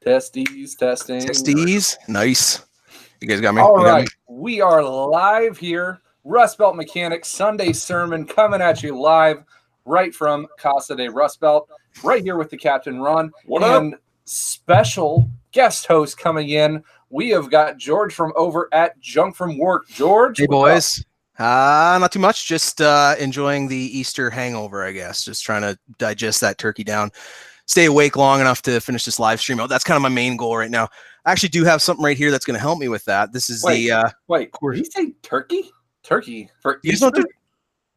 Testes, testing. Testes. Nice. You guys got me? All You got right. me? We are live here. Rustbelt Mechanics Sunday Sermon coming at you live right from Casa de Rustbelt. Right here with the Captain Ron. What and special guest host coming in. We have got George from over at Junk from Work. George. Hey, boys. Not too much. Just enjoying the Easter hangover, I guess. Just trying to digest that turkey down. Stay awake long enough to finish this live stream. That's kind of my main goal right now. I actually do have something right here that's going to help me with that. This is Wait, did you say turkey? Turkey For you Easter?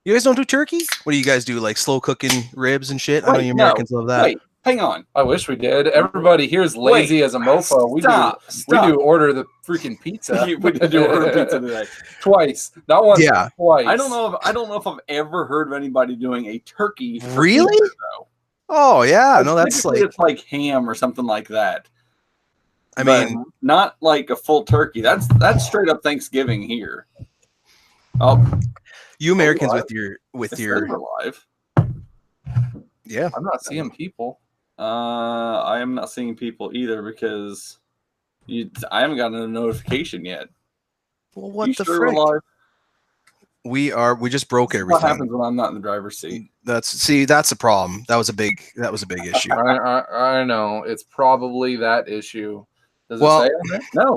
guys don't do turkey? What do you guys do? Like slow cooking ribs and shit? I know you Americans love that. Wait, hang on. I wish we did. Everybody here is lazy as a mofo. We do order the freaking pizza. We did order pizza today. Twice. Not once, Yeah. twice. I don't know if I've ever heard of anybody doing a turkey. for Really? Easter, though. Oh yeah, no, that's Typically like it's like ham or something like that. I But mean, not like a full turkey. That's straight up Thanksgiving here. Oh, you Americans live? with it's your never live. yeah. I'm not seeing people. I am not seeing people either because I haven't gotten a notification yet. Well, what You the sure we're frick? live? We just broke everything. What happens when I'm not in the driver's seat? That's a problem. That was a big issue. I know. It's probably that issue. Does it Well, say on there?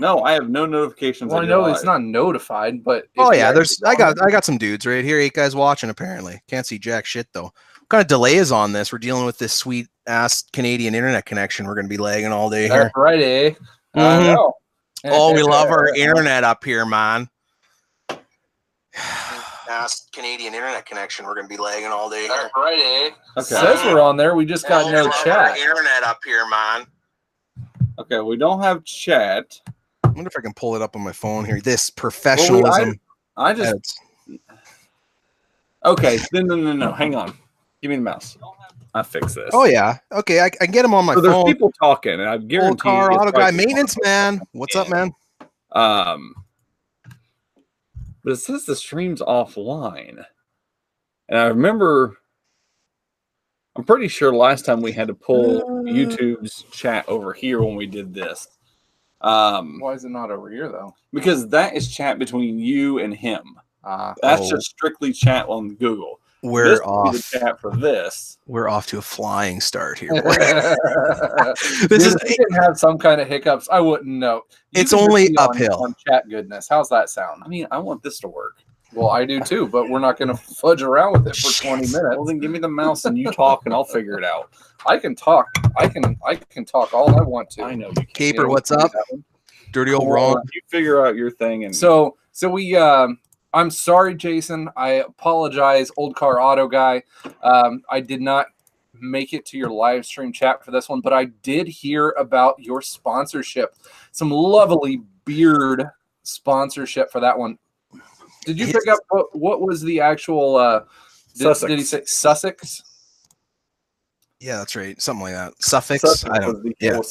No, I have no notifications. Well, I know it's not notified, but Oh if yeah, you I got some dudes right here. 8 guys watching apparently. Can't see jack shit though. What kind of delay is on this? We're dealing with this sweet ass Canadian internet connection. We're gonna be lagging all day here. That's right, eh? I Mhm. know. Oh, we love our internet up here, man. Ass Canadian internet connection. We're gonna be lagging all day here. That's right, eh? Okay. Says we're on there. We just got no chat. Internet up here, man. Okay, we don't have chat. I wonder if I can pull it up on my phone here. This professionalism. I just okay. No. Hang on. Give me the mouse. I fix this. Oh yeah. Okay, I can get them on my So there's phone. people talking, and I guarantee Old car it's auto like- guy maintenance man. What's up, man? But it says the stream's offline, and I remember. I'm pretty sure last time we had to pull YouTube's chat over here when we did this. Why is it not over here though? Because that is chat between you and him. That's Oh. just strictly chat on Google. We're This would be off. the chat for this. We're off to a flying start here. This This is if you didn't have some kind of hiccups, I wouldn't know. You It's can just only be on- uphill. on chat goodness. How's that sound? I mean, I want this to work. Well, I do too, but we're not going to fudge around with it for 20 minutes. Well, then give me the mouse and you talk, and I'll figure it out. I can talk. I can talk all I want to. I know you can. Caper, You know, what's we can up? do that one. Dirty old Well, Ron. you figure out your thing, and So we I'm sorry, Jason. I apologize, old car auto guy. I did not make it to your live stream chat for this one, but I did hear about your sponsorship. Some lovely beard sponsorship for that one. Did you pick up what was the actual did he say Sussex? Yeah, that's right. Something like that. Suffix. Sussex I don't. was the, Yeah. well,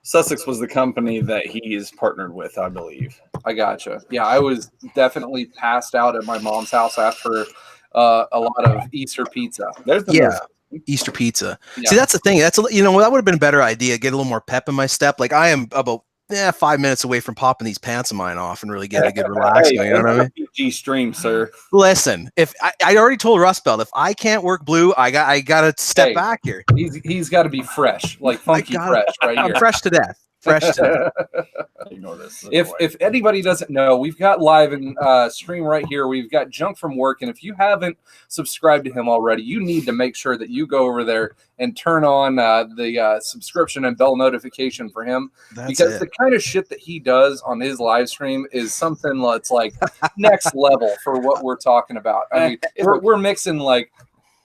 Sussex was the company that he is partnered with, I believe. I gotcha. Yeah, I was definitely passed out at my mom's house after a lot of Easter pizza. There's the Yeah. Easter pizza. Yeah. See, that's the thing. That would have been a better idea. Get a little more pep in my step. Like I am about 5 minutes away from popping these pants of mine off and really getting a good relax. Hey, You know what I mean? PG stream, sir. Listen, if I already told Rustbelt, if I can't work blue, I gotta step Hey. back here. He's got to be fresh, like funky fresh, right I'm here. fresh to death. Fresh to death. Ignore this. If anybody doesn't know, we've got live and stream right here. We've got Junk from Work, and if you haven't subscribed to him already, you need to make sure that you go over there and turn on the subscription and bell notification for him, because the kind of shit that he does on his live stream is something that's like next level for what we're talking about. I mean, we're mixing like.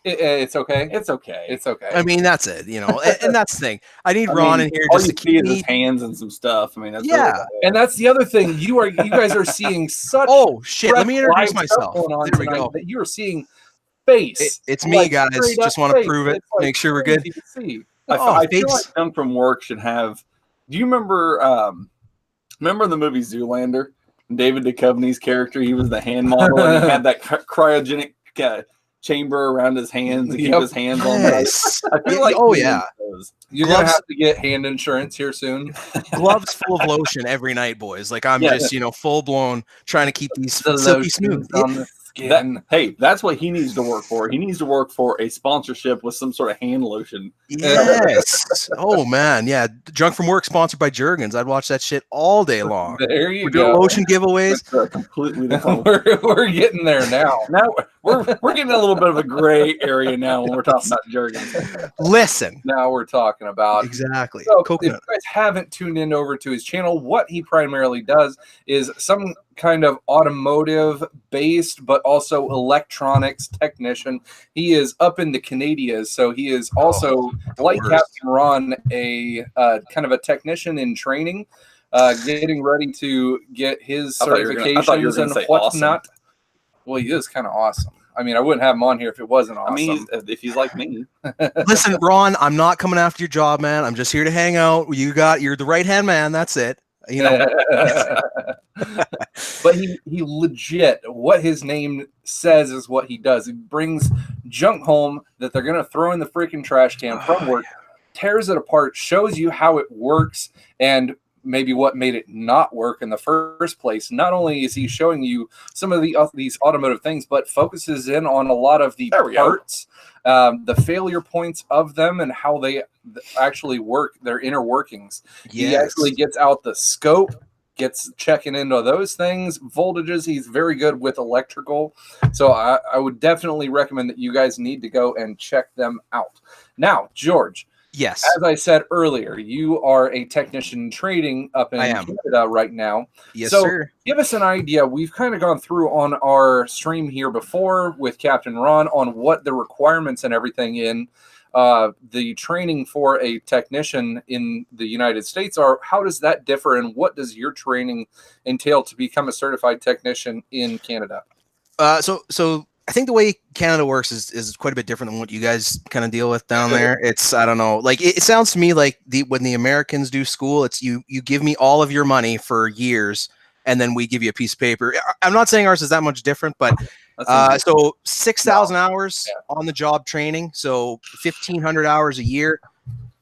It's okay. It's okay. It's okay. I mean, that's it, and that's the thing. I need Ron in here all just you to see keep is me. his hands and some stuff. I mean, that's Yeah. really And that's the other thing. You guys are seeing such. Oh shit! Let me introduce live stuff myself. going on There we tonight go. that you are seeing face. It's me, guys. straight up Just want to face. prove it. It's, like, Make sure we're good. crazy to see. I feel face. like Junk from Work should have. Do you remember? Remember the movie Zoolander? David Duchovny's character. He was the hand model, and he had that cryogenic chamber around his hands to keep Yep. his hands on that. Yes. I feel like Oh he yeah. needs those. You're gonna Gloves- have to get hand insurance here soon. Gloves full of lotion every night, boys. Like I'm Yeah. just, full blown trying to keep these The silky lotions smooth. on the skin. Hey, that's what he needs to work for. He needs to work for a sponsorship with some sort of hand lotion. Yes. Oh man, yeah. Junk from Work sponsored by Jergens. I'd watch that shit all day long. There you We're doing go. lotion giveaways. It's a completely different. we're getting there now. Now we're getting a little bit of a gray area now when we're talking about Jergens. Listen. Now we're talking about Exactly. So if Coconut. you guys haven't tuned in over to his channel, what he primarily does is some kind of automotive based, but also electronics technician. He is up in the Canadias, so he is also, like worst. Captain Ron, a kind of a technician in training, getting ready to get his I thought you were certifications gonna and say whatnot. awesome. Well, he is kind of awesome. I mean, I wouldn't have him on here if it wasn't awesome. I mean, if he's like me, Listen, Ron, I'm not coming after your job, man. I'm just here to hang out. You're the right hand man. That's it. But he legit, what his name says is what he does. He brings junk home that they're gonna throw in the freaking trash can from work, tears it apart, shows you how it works, and maybe what made it not work in the first place. Not only is he showing you some of these automotive things, but focuses in on a lot of the parts, the failure points of them, and how they actually work, their inner workings. Yes. He actually gets out the scope, gets checking into those things, voltages. He's very good with electrical. So I would definitely recommend that you guys need to go and check them out. Now, George, Yes. as I said earlier, you are a technician in trading up in Canada right now. Yes, so sir. Give us an idea. We've kind of gone through on our stream here before with Captain Ron on what the requirements and everything in the training for a technician in the United States are. How does that differ, and what does your training entail to become a certified technician in Canada? So I think the way Canada works is quite a bit different than what you guys kind of deal with down there. It's, I don't know, like it sounds to me like when the Americans do school, it's you give me all of your money for years, and then we give you a piece of paper. I'm not saying ours is that much different, but so 6,000 hours on the job training, so 1,500 hours a year.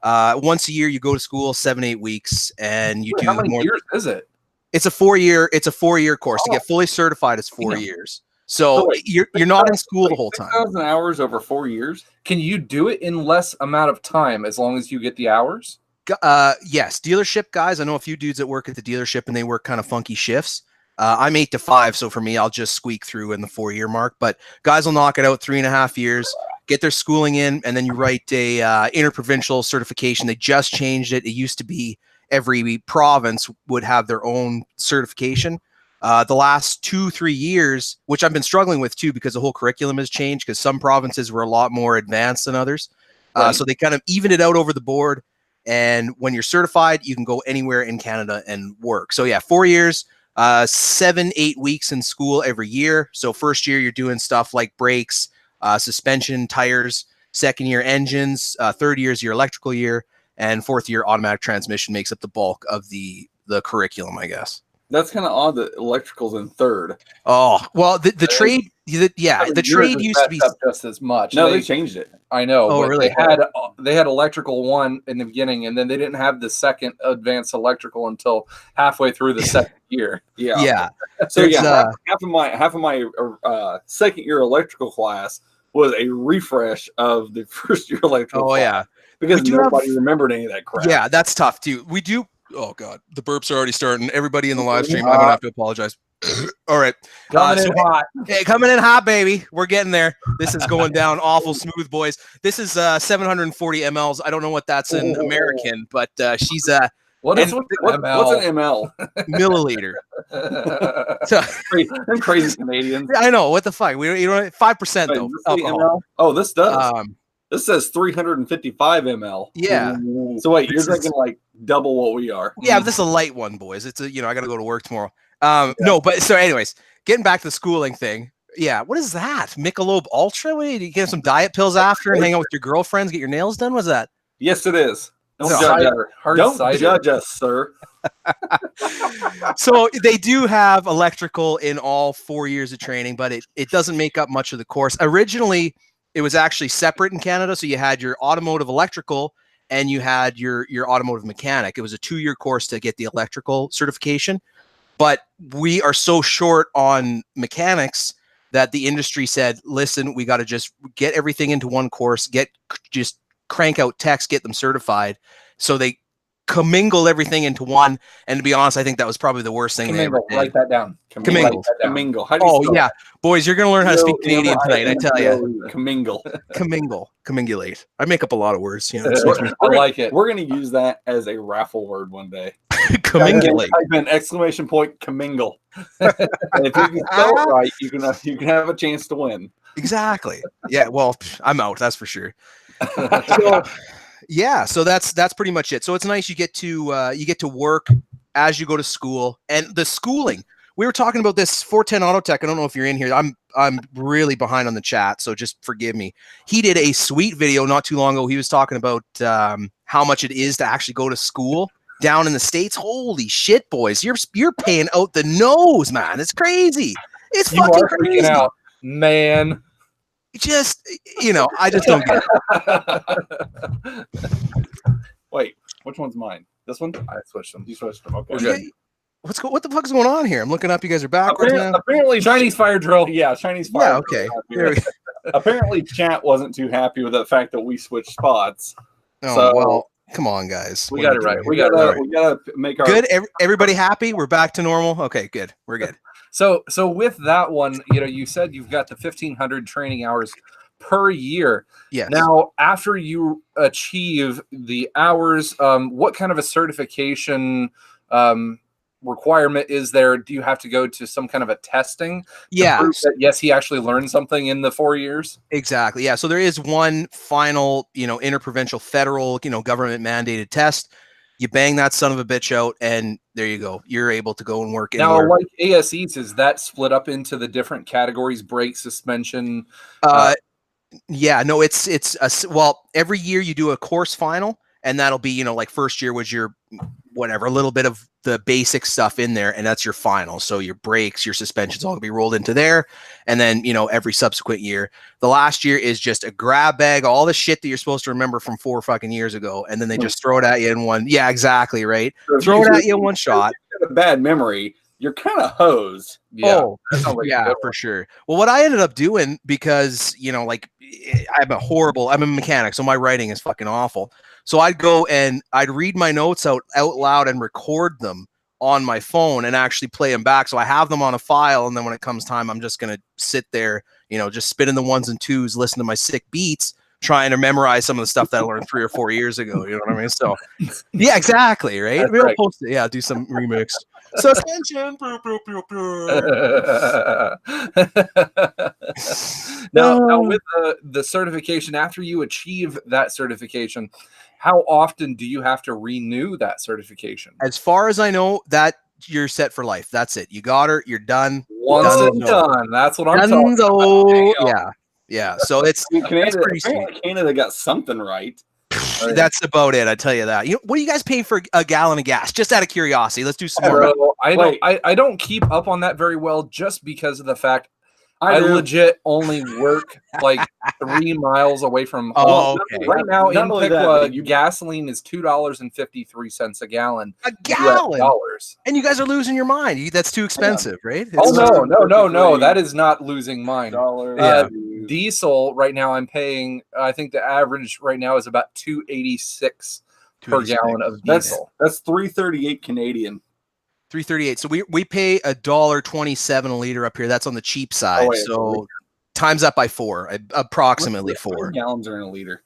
Once a year, you go to school 7-8 weeks, and you do. How many years is it? It's a 4-year course. To get fully certified is 4 years. So you're not in school the whole time. 6,000 hours over 4 years. Can you do it in less amount of time as long as you get the hours? Yes, dealership guys. I know a few dudes that work at the dealership, and they work kind of funky shifts. I'm 8 to 5, so for me, I'll just squeak through in the 4-year mark. But guys will knock it out 3.5 years, get their schooling in, and then you write a interprovincial certification. They just changed it. It used to be every province would have their own certification. The last 2-3 years, which I've been struggling with too, because the whole curriculum has changed, because some provinces were a lot more advanced than others. So they kind of evened it out over the board. And when you're certified, you can go anywhere in Canada and work. So yeah, 4 years, 7-8 weeks in school every year. So first year, you're doing stuff like brakes, suspension, tires. Second year, engines. Third year is your electrical year. And fourth year, automatic transmission makes up the bulk of the curriculum, I guess. That's kind of odd that electrical's in third. Oh, well, the trade, the trade used to be up just as much. No, they changed it. I know. Oh, but really? They had electrical 1 in the beginning, and then they didn't have the second advanced electrical until halfway through the second year. Yeah. So half of my second year electrical class was a refresh of the first year electrical. Oh, yeah. Because nobody remembered any of that crap. Yeah, that's tough too. We do. Oh God, the burps are already starting. Everybody in the live stream, I'm gonna have to apologize. All right, coming in hot. Hey, coming in hot, baby. We're getting there. This is going down awful smooth, boys. This is 740 mLs. I don't know what that's in American, but she's what's an ml? Milliliter. Them crazy Canadians. I know, what the fuck. We 5% though. Alcohol. Oh, this does. This says 355 ml. Yeah. So wait, you're drinking like double what we are. Yeah, but this is a light one, boys. It's a, I got to go to work tomorrow. No, but so anyways, getting back to the schooling thing. Yeah, what is that? Michelob Ultra? Wait, you get some diet pills after and hang out with your girlfriends, get your nails done? What's that? Yes, it is. Don't No. judge us. Cider, hard Don't cider. judge us, sir. So they do have electrical in all 4 years of training, but it doesn't make up much of the course. Originally, it was actually separate in Canada. So you had your automotive electrical and you had your automotive mechanic. It was a 2-year course to get the electrical certification. But we are so short on mechanics that the industry said, listen, we got to just get everything into one course, just crank out techs, get them certified. So they commingle everything into one. And to be honest, I think that was probably the worst thing they ever Commingle, did. write that down. Commingle. Write that down. Commingle. How do you Oh, spell yeah. Boys, you're going to learn how to speak Canadian tonight, I tell you. Commingle. Commingle. Commingulate. I make up a lot of words. You know, I like it. We're going to use that as a raffle word one day. commingulate. Type in exclamation point commingle. And if you can spell it right, you can have a chance to win. Exactly. Yeah. Well, I'm out. That's for sure. So, yeah. So that's pretty much it. So it's nice you get to work as you go to school, and the schooling. We were talking about this 410 Auto Tech. I don't know if you're in here. I'm really behind on the chat, so just forgive me. He did a sweet video not too long ago. He was talking about how much it is to actually go to school down in the States. Holy shit, boys! You're paying out the nose, man. It's crazy. It's fucking crazy. Freaking out, man. Just I just don't get it. Wait, which one's mine? This one? I switched them. You switched them. Okay. We're good. What the fuck's going on here? I'm looking up. You guys are backwards now. Apparently, Chinese fire drill. Yeah, Chinese fire. Yeah. Okay. There we go. Apparently, chat wasn't too happy with the fact that we switched spots. Oh, So- well, come on, guys. We What got are it right. doing We here? gotta make our Good. Everybody happy? We're back to normal. Okay, good. We're good. So with that one, you said you've got the 1,500 training hours per year. Yes. Now, after you achieve the hours, what kind of a certification requirement is there? Do you have to go to some kind of a testing? Yeah. Prove that, yes, he actually learned something in the 4 years. Exactly. Yeah. So there is one final, interprovincial federal, government mandated test. You bang that son of a bitch out, and there you go. You're able to go and work Now, anywhere. like ASEs, is that split up into the different categories? Brake, suspension. Yeah, no, it's every year you do a course final, and that'll be, like first year was your whatever, a little bit of the basic stuff in there, and that's your final. So your brakes, your suspensions all gonna be rolled into there. And then, every subsequent year, the last year is just a grab bag, all the shit that you're supposed to remember from 4 fucking years ago. And then they just throw it at you in one. Yeah, exactly. Right. Throw it at you in one shot. If you have a bad memory, you're kind of hosed. Yeah, Oh, that sounds like a yeah, good for one. sure. Well, what I ended up doing, because, I'm a mechanic, so my writing is fucking awful. So I'd go and I'd read my notes out loud and record them on my phone and actually play them back. So I have them on a file. And then when it comes time, I'm just going to sit there, just spinning the ones and twos, listen to my sick beats, trying to memorize some of the stuff that I learned 3 or 4 years ago. You know what I mean? So yeah, exactly. Right. That's We'll right. post it. Yeah. Do some remix. Suspension. Now with the certification, after you achieve that certification, how often do you have to renew that certification? As far as I know, that you're set for life. That's it. You got her. You're done. Once Done and is done. That's what I'm talking about. Dunzo. Damn. Yeah. Yeah. So it's Canada, pretty sweet. apparently Canada got something right. That's about it. I tell you that. What do you guys pay for a gallon of gas? Just out of curiosity. Let's do some more. Bro, Wait. I don't keep up on that very well, just because of the fact I do. legit only work like 3 miles away from home. Oh, okay. Right now Not in only that, Piqua, but you- gasoline is $2.53 a gallon. A US gallon. dollars. And you guys are losing your mind. That's too expensive, right? Oh It's- no! That is not losing mine. $1. Yeah. Diesel right now, I'm paying. I think the average right now is about $2.86 per gallon of diesel. That's $3.38 Canadian. $3.38. So we pay $1.27 a liter up here. That's on the cheap side. Oh, wait, so times that by 4, approximately 4. How many gallons are in a liter?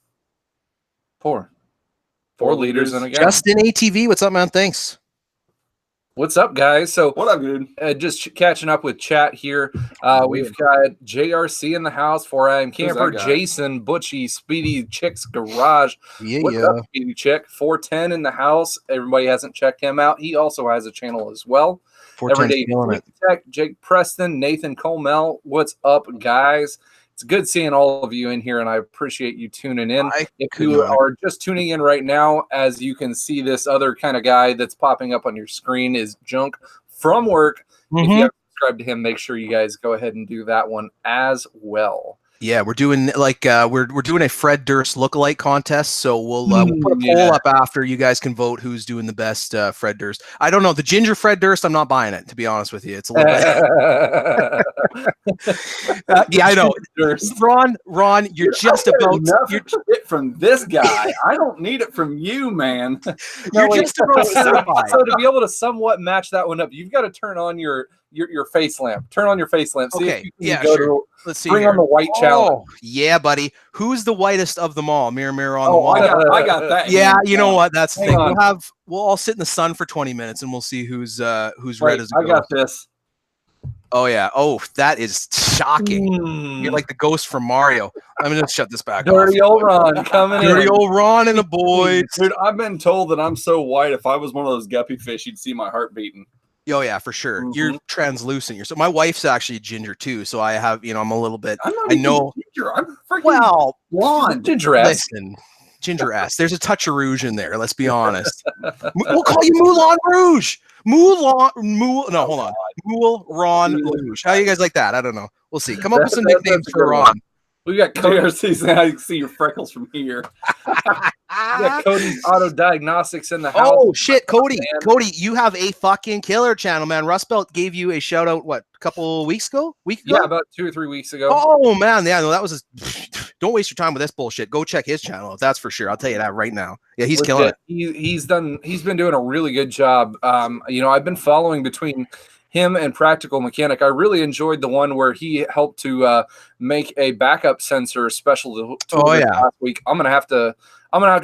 4 liters in a gallon. Justin ATV, what's up, man? Thanks. What's up, guys? So What up, dude? just catching up with chat here. We've got JRC in the house, 4am Camper, that guy? Jason, Butchie, Speedy Chick's Garage. Yeah, What's up, Speedy Chick? 410 in the house. Everybody hasn't checked him out. He also has a channel as well. 410's Everyday feeling it. Tech, Jake Preston, Nathan Colmel. What's up, guys? It's good seeing all of you in here, and I appreciate you tuning in. If could you not are just tuning in right now, as you can see, this other kind of guy that's popping up on your screen is Junk from work. If you haven't subscribed to him, make sure you guys go ahead and do that one as well. Yeah, we're doing like we're doing a Fred Durst lookalike contest, so we'll put a poll up after. You guys can vote who's doing the best Fred Durst. I don't know the ginger Fred Durst. I'm not buying it, to be honest with you. It's a little bit. Yeah, I know. Ron, you're just about it from this guy. I don't need it from you, man. You're just about certified. So to be able to somewhat match that one up, you've got to turn on your face lamp. Turn on your face lamp. See if you can go to, let's see. Bring on the white challenge. Oh, yeah, buddy. Who's the whitest of them all? Mirror, mirror on the wall. I got that. Yeah, you know what? That's the thing. We'll all sit in the sun for 20 minutes and we'll see who's red as a ghost. I got this. Oh yeah. Oh, that is shocking. You're like the ghost from Mario. I'm gonna shut this back. Dirty old Ron coming in. Dirty old Ron and the boys. Dude, I've been told that I'm so white. If I was one of those guppy fish, you'd see my heart beating. Oh yeah, for sure. You're translucent. So my wife's actually ginger too. So I have, I'm a little bit. I know. Ginger. I'm freaking blonde. Ginger-esque. Listen, ginger-esque. There's a touch of rouge in there. Let's be honest. We'll call you Moulin Rouge. No, hold on. Moulin Rouge. How you guys like that? I don't know. We'll see. Come up with some nicknames for Ron. We got Cody's. Now you can see your freckles from here. We got Cody's Auto Diagnostics in the house. Oh shit, Cody! Man. Cody, you have a fucking killer channel, man. Rustbelt gave you a shout out. What, a couple weeks ago? Yeah, about 2 or 3 weeks ago. Oh man, yeah, no, that was. Don't waste your time with this bullshit. Go check his channel. That's for sure. I'll tell you that right now. Yeah, he's killing it. He's been doing a really good job. I've been following between him and Practical Mechanic. I really enjoyed the one where he helped to make a backup sensor special to last week. I'm gonna have to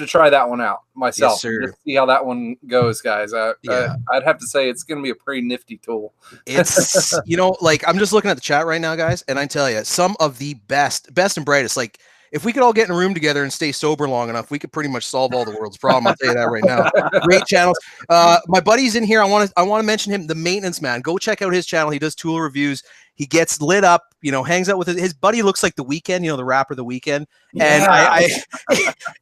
try that one out myself. Yes, just see how that one goes, guys. I'd have to say it's gonna be a pretty nifty tool. It's like I'm just looking at the chat right now, guys, and I tell you, some of the best and brightest. Like, if we could all get in a room together and stay sober long enough, we could pretty much solve all the world's problem. I'll tell you that right now. Great channels. My buddy's in here. I want to mention him, the Maintenance Man. Go check out his channel. He does tool reviews. He gets lit up, hangs out with his buddy. Looks like The Weeknd, the rapper The Weeknd.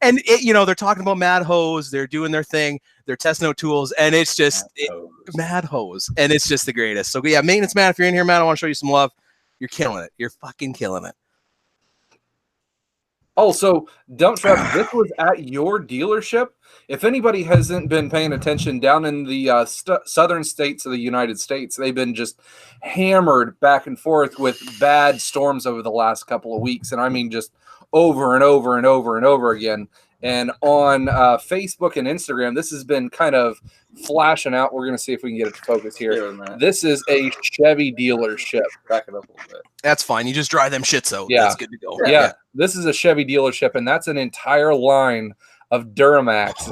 And they're talking about Mad Hose. They're doing their thing. They're testing out tools, and it's just Mad Hose, and it's just the greatest. So yeah, Maintenance Man, if you're in here, man, I want to show you some love. You're killing it. You're fucking killing it. Oh, so Dump Truck, this was at your dealership. If anybody hasn't been paying attention, down in the southern states of the United States, they've been just hammered back and forth with bad storms over the last couple of weeks. And I mean, just over and over and over and over again. And on Facebook and Instagram, this has been kind of flashing out. We're going to see if we can get it to focus here. This is a Chevy dealership. Back it up a little bit. That's fine. You just dry them shits out. Yeah. That's good to go. Yeah. This is a Chevy dealership, and that's an entire line of Duramax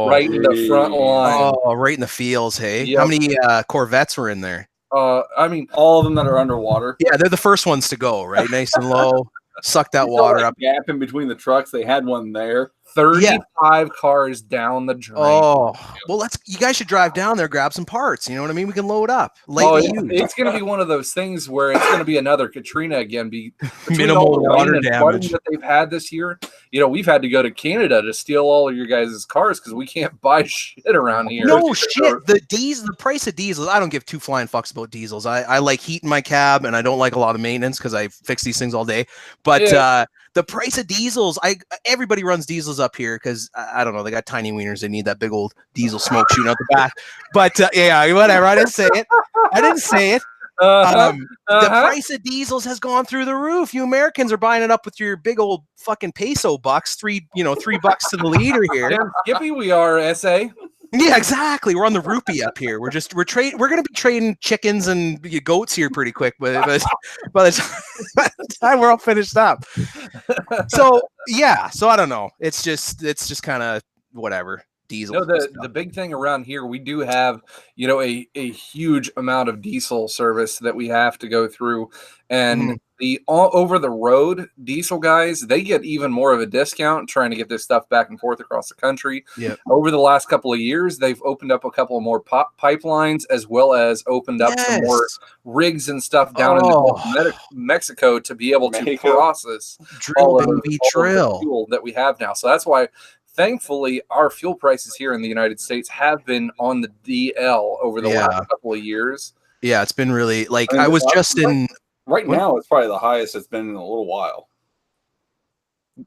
right in the front line. Oh, right in the fields, hey? Yep. How many Corvettes were in there? I mean, all of them that are underwater. Yeah, they're the first ones to go, right? Nice and low. Suck that water up. Gap in between the trucks. They had one there. 35 cars down the drain. Oh, well, you guys should drive down there, grab some parts. You know what I mean? We can load up. It's going to be one of those things where it's going to be another Katrina again. Minimal water damage that they've had this year. We've had to go to Canada to steal all of your guys' cars because we can't buy shit around here. No shit. The price of diesels, I don't give two flying fucks about diesels. I like heat in my cab, and I don't like a lot of maintenance because I fix these things all day. But the price of diesels, everybody runs diesels up here because I don't know, they got tiny wieners. They need that big old diesel smoke shooting out the back. But whatever. I didn't say it. The price of diesels has gone through the roof. You Americans are buying it up with your big old fucking peso bucks, $3 to the liter here. Damn Skippy, we are SA. Yeah, exactly. We're on the rupee up here. We're gonna be trading chickens and goats here pretty quick, but by the time we're all finished up. So I don't know. It's just kind of whatever. Diesel. The big thing around here, we do have a huge amount of diesel service that we have to go through, and The all over the road diesel guys, they get even more of a discount trying to get this stuff back and forth across the country. Yep. Over the last couple of years, they've opened up a couple of more pipelines, as well as opened up some more rigs and stuff down in the Gulf of Mexico to be able to process all of the fuel that we have now. So that's why, thankfully, our fuel prices here in the United States have been on the DL over the last couple of years. Yeah, it's been really like I was just in. Right now, it's probably the highest it's been in a little while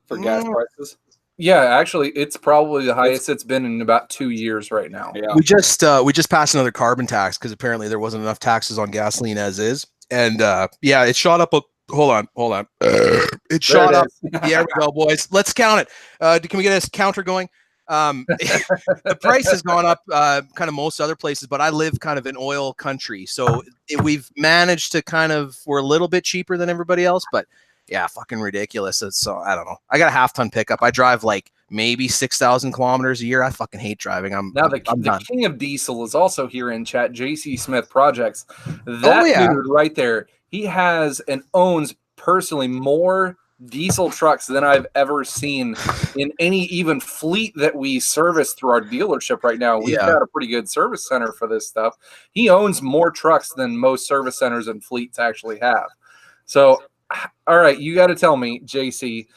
for gas prices. Yeah, actually, it's probably the highest it's been in about 2 years right now. Yeah. We just passed another carbon tax because apparently there wasn't enough taxes on gasoline as is, and it shot up. Hold on. It shot up. There we go, boys. Let's count it. Can we get a counter going? The price has gone up kind of most other places, but I live kind of in oil country, so we've managed to we're a little bit cheaper than everybody else, but yeah, fucking ridiculous. So I don't know. I got a half-ton pickup. I drive like maybe 6,000 kilometers a year. I fucking hate driving. The king of diesel is also here in chat. JC Smith Projects. That dude right there. He has and owns personally more diesel trucks than I've ever seen in any even fleet that we service through our dealership right now. We've got a pretty good service center for this stuff. He owns more trucks than most service centers and fleets actually have. So, all right, you got to tell me, JC,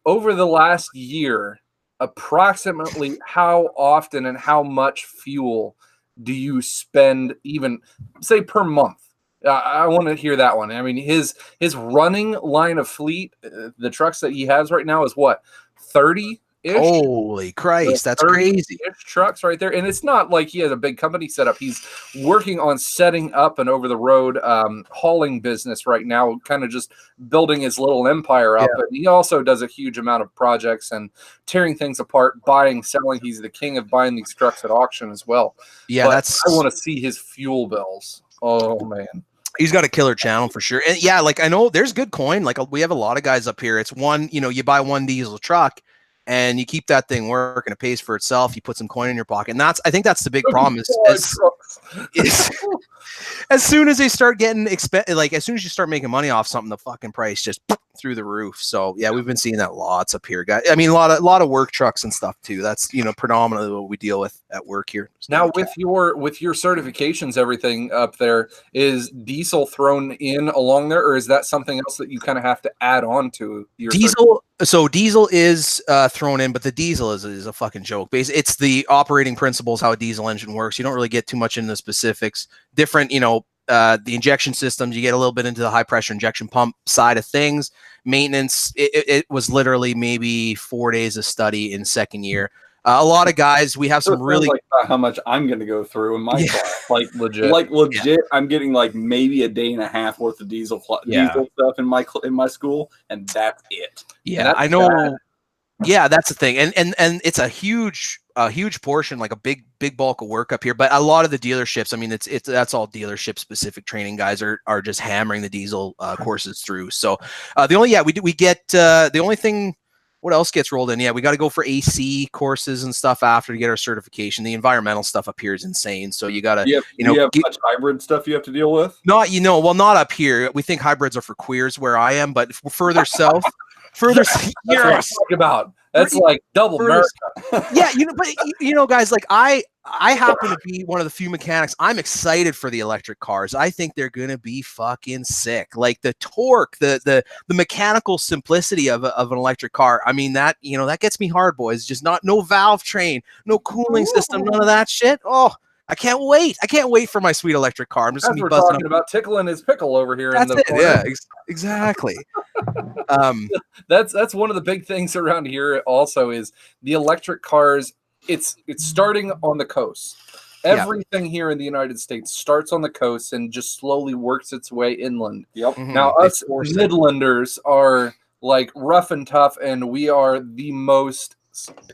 over the last year, approximately how often and how much fuel do you spend, even say per month? I want to hear that one. I mean, his running line of fleet, the trucks that he has right now is what, 30-ish? Holy Christ, that's crazy. Trucks right there. And it's not like he has a big company set up. He's working on setting up an over-the-road hauling business right now, kind of just building his little empire up. But he also does a huge amount of projects and tearing things apart, buying, selling. He's the king of buying these trucks at auction as well. Yeah, I want to see his fuel bills. Oh, man. He's got a killer channel for sure. And yeah, like I know there's good coin. Like we have a lot of guys up here. It's one, you buy one diesel truck and you keep that thing working. It pays for itself. You put some coin in your pocket. And I think that's the big problem is as soon as they start getting as soon as you start making money off something, the fucking price just through the roof. So yeah, we've been seeing that lots up here, guys. I mean, a lot of work trucks and stuff too. That's predominantly what we deal with at work here. Now with your certifications, everything up there, is diesel thrown in along there, or is that something else that you kind of have to add on to your diesel? So diesel is thrown in, but the diesel is a fucking joke. Basically, it's the operating principles, how a diesel engine works. You don't really get too much into the specifics. Different, the injection systems, you get a little bit into the high pressure injection pump side of things. Maintenance, it was literally maybe 4 days of study in second year. A lot of guys, we have some really how much I'm going to go through in my class, like legit. I'm getting like maybe a day and a half worth of diesel stuff in my school, and that's it. Yeah, I know. Bad. Yeah, that's the thing, and it's a huge portion, like a big bulk of work up here. But a lot of the dealerships, I mean, that's all dealership specific training guys are just hammering the diesel courses through. So the only thing. What else gets rolled in? Yeah, we got to go for AC courses and stuff after to get our certification. The environmental stuff up here is insane. So you got to, you have much hybrid stuff you have to deal with? Not up here. We think hybrids are for queers where I am, but further south, that's about. That's like double America. Yeah, but guys, like I happen to be one of the few mechanics. I'm excited for the electric cars. I think they're gonna be fucking sick. Like the torque, the mechanical simplicity of an electric car. I mean that gets me hard, boys. Just no valve train, no cooling system, none of that shit. Oh, I can't wait. I can't wait for my sweet electric car. I'm just gonna be buzzing talking about tickling his pickle over here. That's in the corner. Yeah, exactly. That's one of the big things around here. Also, is the electric cars. It's starting on the coast. Everything here in the United States starts on the coast and just slowly works its way inland. Yep. Mm-hmm. Now us Midlanders are like rough and tough, and we are the most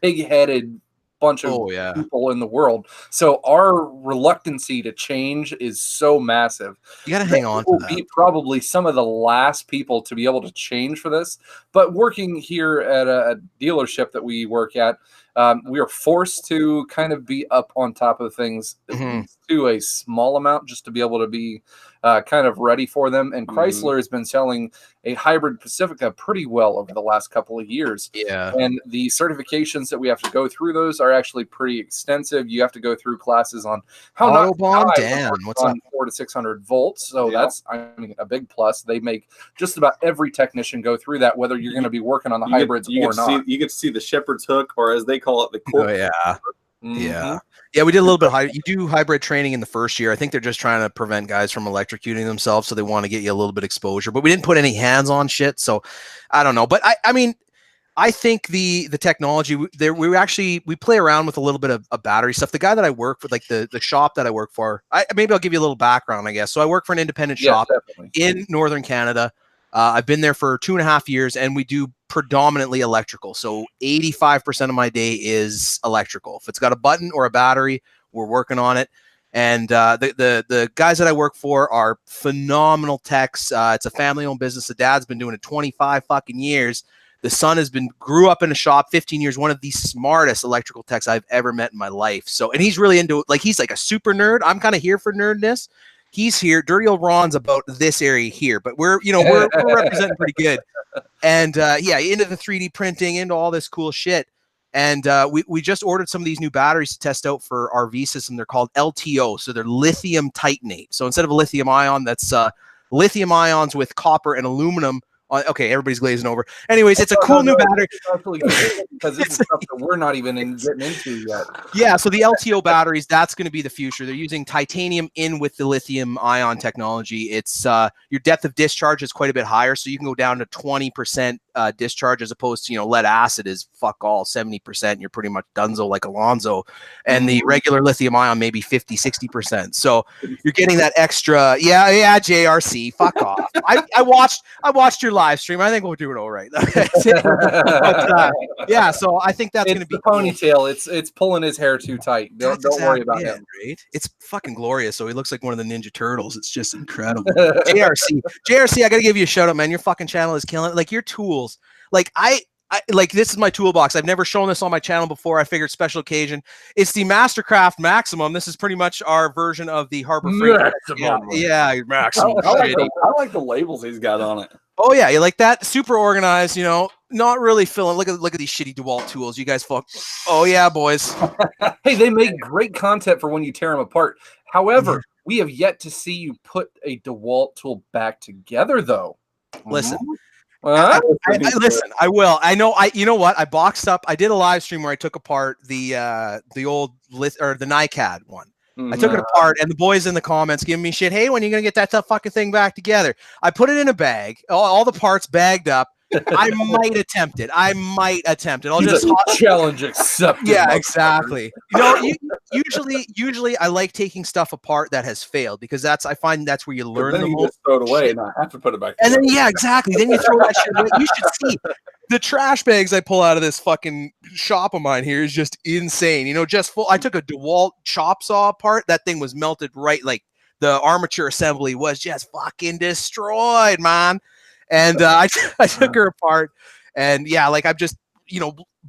pig-headed bunch of people in the world. So our reluctancy to change is so massive. You got to hang on to that. We'll be probably some of the last people to be able to change for this. But working here at a dealership that we work at, we are forced to kind of be up on top of things at least to a small amount, just to be able to be kind of ready for them. And Chrysler has been selling a hybrid Pacifica pretty well over the last couple of years. Yeah. And the certifications that we have to go through, those are actually pretty extensive. You have to go through classes on how Autobahn not Dan. What's on up? 400 to 600 volts. So that's, I mean, a big plus. They make just about every technician go through that, whether you're going to be working on the hybrids or not. You get to see the shepherd's hook, or as they call it, the cork. Oh, yeah. Yeah, we did a little bit hybrid. You do hybrid training in the first year. I think they're just trying to prevent guys from electrocuting themselves, so they want to get you a little bit exposure. But we didn't put any hands-on shit, so I don't know. But I mean, I think the technology we play around with a little bit of battery stuff. The guy that I work with, like the shop that I work for, maybe I'll give you a little background, I guess. So I work for an independent shop in Northern Canada. I've been there for 2.5 years, and we do predominantly electrical. So 85% of my day is electrical. If it's got a button or a battery, we're working on it. And the guys that I work for are phenomenal techs. It's a family-owned business. The dad's been doing it 25 fucking years. The son grew up in a shop 15 years, one of the smartest electrical techs I've ever met in my life. So, and he's really into it. Like, he's like a super nerd. I'm kind of here for nerdness. He's here. Dirty old Ron's about this area here, but we're representing pretty good. And into the 3D printing, into all this cool shit. And we just ordered some of these new batteries to test out for our RV system. They're called LTO, so they're lithium titanate. So instead of a lithium ion, that's lithium ions with copper and aluminum. Okay, everybody's glazing over. Anyways, it's a cool new battery. Because this is stuff that we're not even getting into yet. Yeah, so the LTO batteries, that's going to be the future. They're using titanium in with the lithium ion technology. It's your depth of discharge is quite a bit higher, so you can go down to 20% discharge as opposed to, lead acid is fuck all, 70%. You're pretty much donezo like Alonzo. And the regular lithium ion maybe 50, 60%. So you're getting that extra. Yeah, JRC, fuck off. I watched your live stream. I think we'll do it all right. But, so I think that's going to be the ponytail. Cool. It's pulling his hair too tight. Don't worry about it. Right? It's fucking glorious. So he looks like one of the Ninja Turtles. It's just incredible. JRC, I got to give you a shout out, man. Your fucking channel is killing it. Like, your tools. Like, I like, this is my toolbox. I've never shown this on my channel before. I figured special occasion. It's the Mastercraft Maximum. This is pretty much our version of the Harbor Freight. Yeah, Maximum. I like the labels he's got on it. Oh yeah, you like that? Super organized, not really filling. Look at these shitty DeWalt tools. You guys fuck. Oh yeah, boys. Hey, they make great content for when you tear them apart. However, we have yet to see you put a DeWalt tool back together, though. Listen. Listen, I will. I know. You know what? I boxed up. I did a live stream where I took apart the old the NiCad one. I took it apart, and the boys in the comments giving me shit. Hey, when are you gonna get that fucking thing back together? I put it in a bag, all the parts bagged up. I might attempt it. I'll just challenge accepted. Yeah, exactly. Usually I like taking stuff apart that has failed, because I find that's where you learn the most. Just throw it away and I have to put it back. And then exactly. Then you throw that shit away. You should see the trash bags I pull out of this fucking shop of mine here is just insane. Just full. I took a DeWalt chop saw apart. That thing was melted right, like the armature assembly was just fucking destroyed, man. And I took her apart, and I'm just,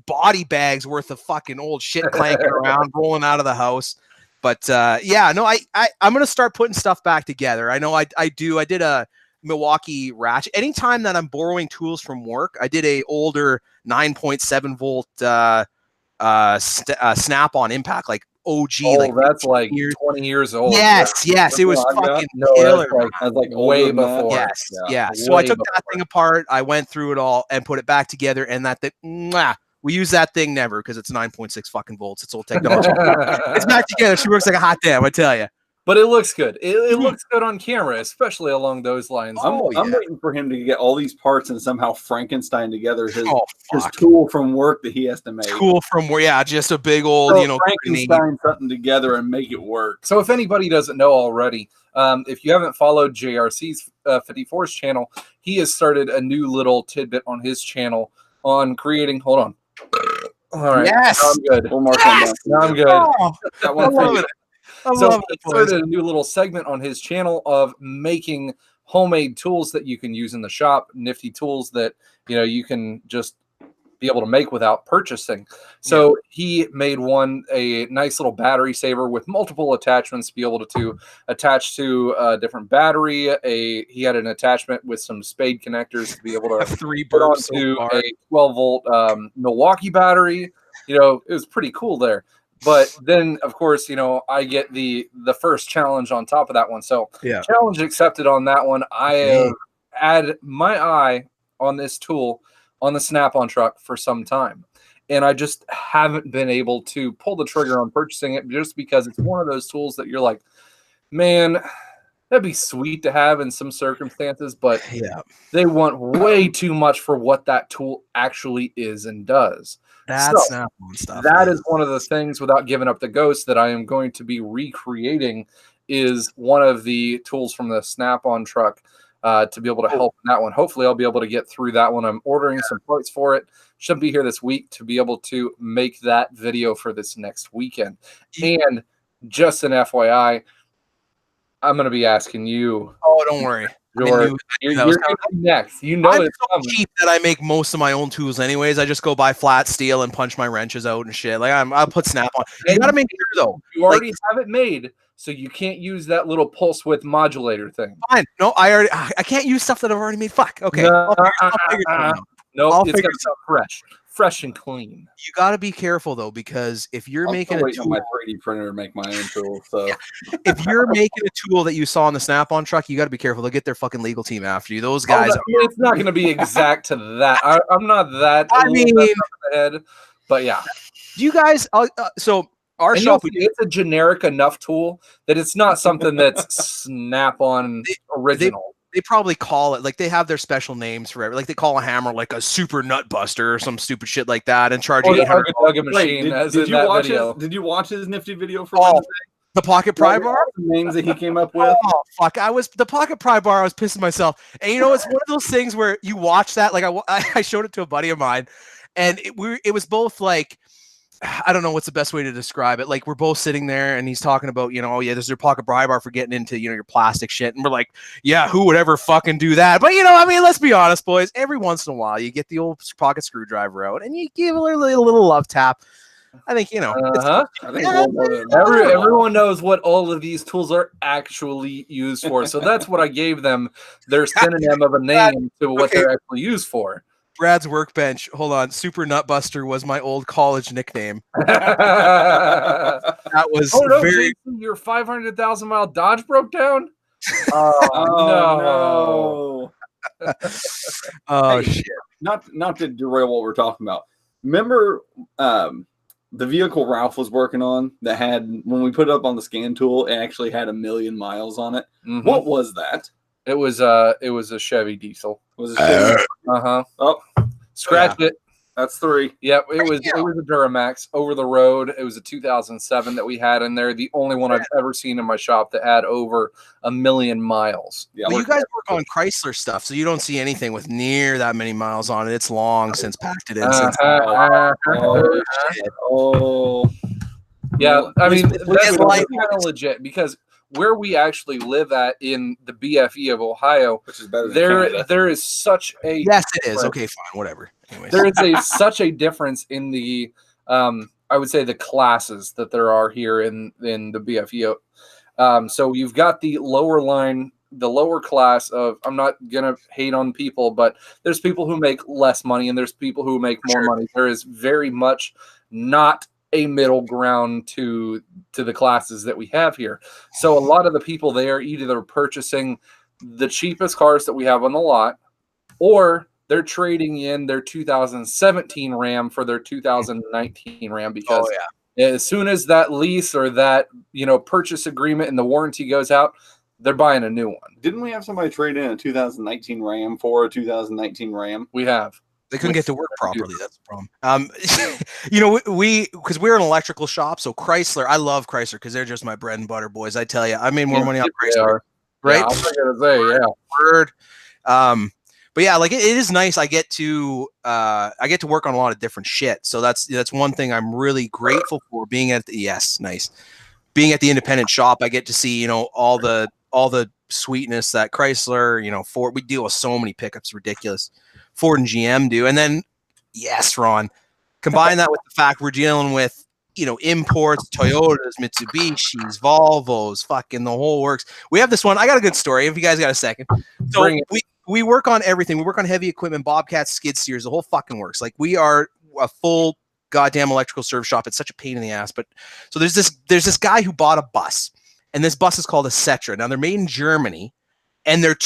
body bags worth of fucking old shit clanking around, rolling out of the house. But I'm gonna start putting stuff back together. I know I do. I did a Milwaukee ratchet. Anytime that I'm borrowing tools from work, I did a older 9.7 volt snap-on impact, like OG. That's like 20 years old. Yes, it was fucking killer. That's like way before. Yes, yeah. So I took that thing apart. I went through it all and put it back together. And that thing, we use that thing never, because it's 9.6 fucking volts. It's old technology. It's back together. She works like a hot damn, I tell you. But it looks good. It looks good on camera, especially along those lines. I'm waiting for him to get all these parts and somehow Frankenstein together his tool from work that he has to make. Just a big old, Frankenstein something together and make it work. So if anybody doesn't know already, if you haven't followed JRC's 54's channel, he has started a new little tidbit on his channel on creating. Hold on. All right. Yes. Now I'm good. One more time. Now I'm good. Oh, I love it. So he started a new little segment on his channel of making homemade tools that you can use in the shop, nifty tools that you can just be able to make without purchasing. So he made a nice little battery saver with multiple attachments to be able to attach to a different battery. He had an attachment with some spade connectors to be able to Three put burps onto so far. a 12-volt Milwaukee battery. It was pretty cool there. But then, of course, I get the first challenge on top of that one. So challenge accepted on that one. I have had my eye on this tool on the Snap-on truck for some time, and I just haven't been able to pull the trigger on purchasing it, just because it's one of those tools that you're like, man, that'd be sweet to have in some circumstances, but they want way too much for what that tool actually is and does. That's Snap-on stuff. That is one of the things, without giving up the ghost, that I am going to be recreating, is one of the tools from the Snap-on truck to be able to help in that one. Hopefully I'll be able to get through that one. I'm ordering some parts for it. Should be here this week to be able to make that video for this next weekend. And just an FYI, I'm going to be asking you. Oh, don't worry. You're next. I'm so cheap that I make most of my own tools anyways. I just go buy flat steel and punch my wrenches out and shit. Like I'll put Snap-on. You gotta make sure though. You already have it made, so you can't use that little pulse width modulator thing. Fine. No, I can't use stuff that I've already made. Fuck. Okay. No, it's gotta sound fresh and clean. You got to be careful though, because if you're making a tool, on my 3D printer to make my own tool. So if you're making a tool that you saw on the Snap-on truck, you got to be careful. They'll get their fucking legal team after you. Those guys. It's not going to be exact to that. I'm not that. I mean, head, but yeah. Do you guys? So our shop, it's a generic enough tool that it's not something that's Snap-on original. They probably call it, like, they have their special names for it. Like they call a hammer like a super nut buster or some stupid shit like that, and charge $800 machine. Did you watch his nifty video for the pocket pry bar? The names that he came up with. Oh fuck! The pocket pry bar. I was pissing myself. And it's one of those things where you watch that. Like I showed it to a buddy of mine, and it was both like, I don't know what's the best way to describe it. Like, we're both sitting there and he's talking about, oh yeah, this is your pocket pry bar for getting into, your plastic shit. And we're like, yeah, who would ever fucking do that? But let's be honest, boys. Every once in a while, you get the old pocket screwdriver out and you give it a little love tap. I think, I think everyone knows what all of these tools are actually used for. So that's what I gave them, their synonym of a name to what they're actually used for. Brad's workbench. Hold on. Super Nutbuster was my old college nickname. That was very. Jason, your 500,000 mile Dodge broke down. Oh no! Oh shit! Not to derail what we're talking about. Remember the vehicle Ralph was working on that had, when we put it up on the scan tool, it actually had 1 million miles on it. Mm-hmm. What was that? It was a Chevy diesel. Was it Chevy? Oh, scratched it. That's 3. Yep, it was a Duramax over the road. It was a 2007 that we had in there. The only one I've ever seen in my shop that had over 1 million miles. Yeah, well, you guys work on Chrysler stuff, so you don't see anything with near that many miles on it. It's long since packed it in. Yeah, I mean, that's kind of legit, because where we actually live at in the BFE of Ohio, which is better than there is such a it is. Okay, fine, whatever. Anyways. There is such a difference in the I would say the classes that there are here in the BFE. So you've got the lower line, the lower class of, I'm not gonna hate on people, but there's people who make less money and there's people who make more money. There is very much not a middle ground to the classes that we have here. So a lot of the people there, either they're purchasing the cheapest cars that we have on the lot, or they're trading in their 2017 Ram for their 2019 Ram, because as soon as that lease or that purchase agreement and the warranty goes out, they're buying a new one. Didn't we have somebody trade in a 2019 Ram for a 2019 Ram? We have. They couldn't get to work properly. That's the problem. Because we're an electrical shop, so Chrysler. I love Chrysler because they're just my bread and butter, boys. I tell you, I made more money on Chrysler. Right? Yeah, I was gonna say, Word. But yeah, like it is nice. I get to work on a lot of different shit. So that's one thing I'm really grateful for, being at the being at the independent shop. I get to see all the sweetness that Chrysler, Ford. We deal with so many pickups, ridiculous. Ford and GM do, and then Yes, Ron. Combine that with the fact we're dealing with, imports, Toyotas, Mitsubishis, Volvos, fucking the whole works. We have this one. I got a good story if you guys got a second. So we work on everything. We work on heavy equipment, bobcats, skid steers, the whole fucking works. Like, we are a full goddamn electrical service shop. It's such a pain in the ass. But so there's this guy who bought a bus, and this bus is called a Setra. Now, they're made in Germany. And they're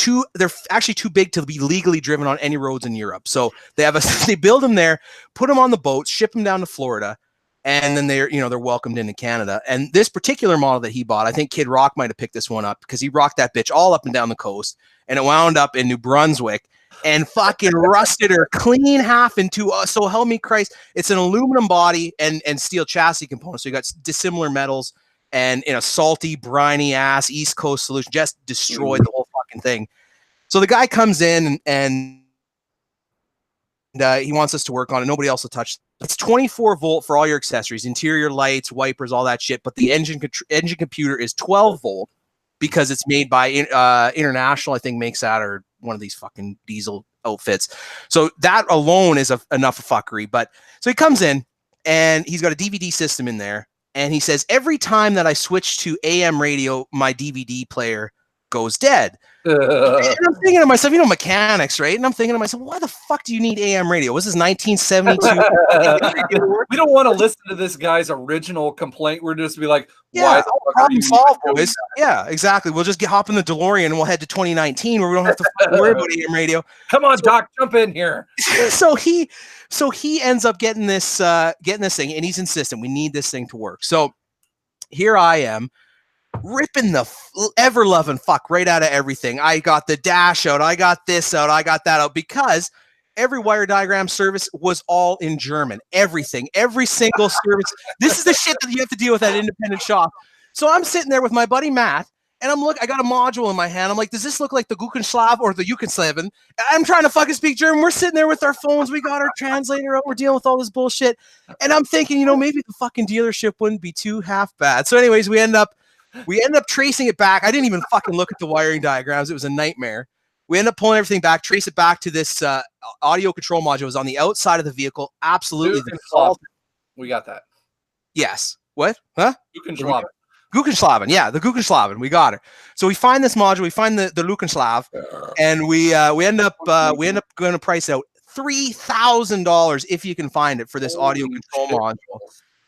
actually too big to be legally driven on any roads in Europe. So they build them there, put them on the boats, ship them down to Florida, and then they're welcomed into Canada. And this particular model that he bought, I think Kid Rock might have picked this one up because he rocked that bitch all up and down the coast, and it wound up in New Brunswick and fucking rusted her clean half into so help me Christ. It's an aluminum body and steel chassis components. So you got dissimilar metals. And in a salty, briny ass East Coast solution, just destroyed the whole fucking thing. So the guy comes in and he wants us to work on it. Nobody else will touch. It's 24 volt for all your accessories, interior lights, wipers, all that shit. But the engine computer is 12 volt because it's made by International. I think makes that, or one of these fucking diesel outfits. So that alone is enough of fuckery. But so he comes in and he's got a DVD system in there. And he says, every time that I switch to AM radio, my DVD player goes dead. And I'm thinking to myself, mechanics, right? And I'm thinking to myself, why the fuck do you need AM radio? Was this 1972? We don't want to listen to this guy's original complaint. We're just be like, yeah, problem solved, boys. Yeah, exactly. We'll just hop in the DeLorean and we'll head to 2019 where we don't have to worry about AM radio. Come on, Doc, jump in here. So he ends up getting this thing, and he's insistent we need this thing to work. So here I am, ripping the ever loving fuck right out of everything. I got the dash out, I got this out, I got that out, because every wire diagram service was all in German. Everything, every single service. This is the shit that you have to deal with at independent shop. So I'm sitting there with my buddy Matt, and I got a module in my hand. I'm like, does this look like the Gukenschlav or the Jukenslaven? I'm trying to fucking speak German. We're sitting there with our phones. We got our translator out. We're dealing with all this bullshit. And I'm thinking, maybe the fucking dealership wouldn't be too half bad. So anyways, we end up tracing it back. I didn't even fucking look at the wiring diagrams. It was a nightmare. We end up pulling everything back, trace it back to this audio control module. It was on the outside of the vehicle. Absolutely. We got that. Yes. What? Huh? Gukenschlaven. Yeah, the Gukenschlaven. We got her. So we find this module. We find the Lukenschlav, and we end up going to price out $3,000 if you can find it for this audio control module.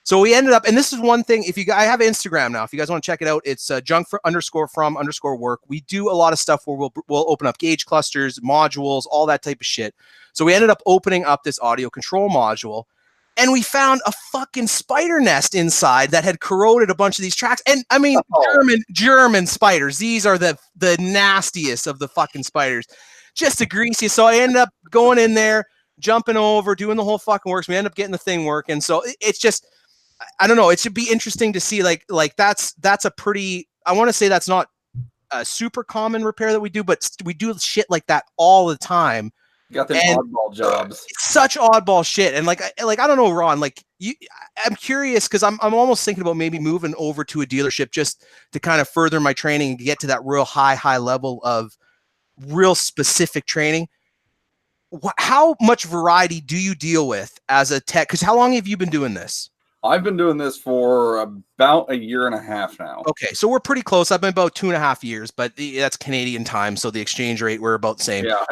So we ended up, and this is one thing. I have Instagram now. If you guys want to check it out, it's junk_from_work. We do a lot of stuff where we'll open up gauge clusters, modules, all that type of shit. So we ended up opening up this audio control module. And we found a fucking spider nest inside that had corroded a bunch of these tracks. And I mean, German spiders. These are the nastiest of the fucking spiders. Just the greasiest. So I ended up going in there, jumping over, doing the whole fucking works. We end up getting the thing working. So it's just, I don't know. It should be interesting to see like that's a pretty, I want to say that's not a super common repair that we do, but we do shit like that all the time. You got them oddball jobs. It's such oddball shit. And like I don't know, Ron, I'm curious because I'm almost thinking about maybe moving over to a dealership just to kind of further my training and get to that real high level of real specific training. How much variety do you deal with as a tech? Because how long have you been doing this? I've been doing this for about a year and a half now. Okay, so we're pretty close. I've been about 2.5 years, but that's Canadian time, so the exchange rate, we're about the same. Yeah,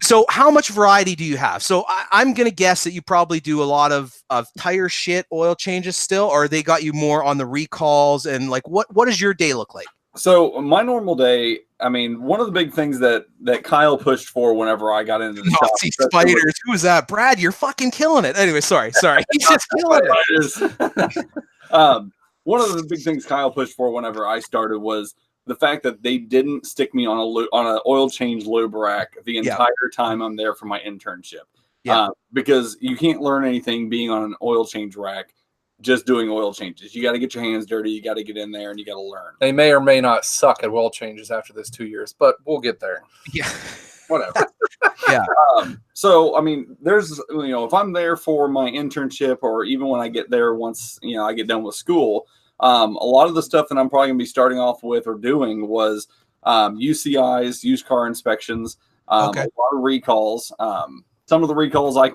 so how much variety do you have? So I'm going to guess that you probably do a lot of tire shit, oil changes still, or they got you more on the recalls, and like what does your day look like? So my normal day, I mean, one of the big things that Kyle pushed for whenever I got into the shop. Spiders. Who was that? Brad, you're fucking killing it. Anyway, sorry. He's just killing it. One of the big things Kyle pushed for whenever I started was the fact that they didn't stick me on an oil change lube rack the entire time I'm there for my internship. Yeah. Because you can't learn anything being on an oil change rack just doing oil changes. You got to get your hands dirty. You got to get in there and you got to learn. They may or may not suck at oil changes after this 2 years, but we'll get there. Yeah. Whatever. Yeah. So, I mean, there's, if I'm there for my internship or even when I get there once, I get done with school, a lot of the stuff that I'm probably going to be starting off with or doing was UCIs, used car inspections, a lot of recalls, some of the recalls I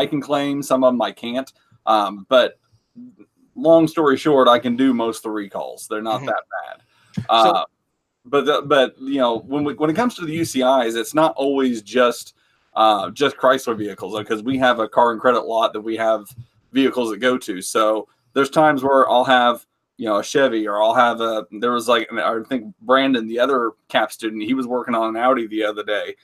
can claim, some of them I can't. But long story short, I can do most of the recalls. They're not that bad. So, but you know, when it comes to the UCIs, it's not always just Chrysler vehicles, because we have a car and credit lot that we have vehicles that go to. So there's times where I'll have, you know, a Chevy, or I'll have there was like, I think Brandon, the other CAP student, he was working on an Audi the other day.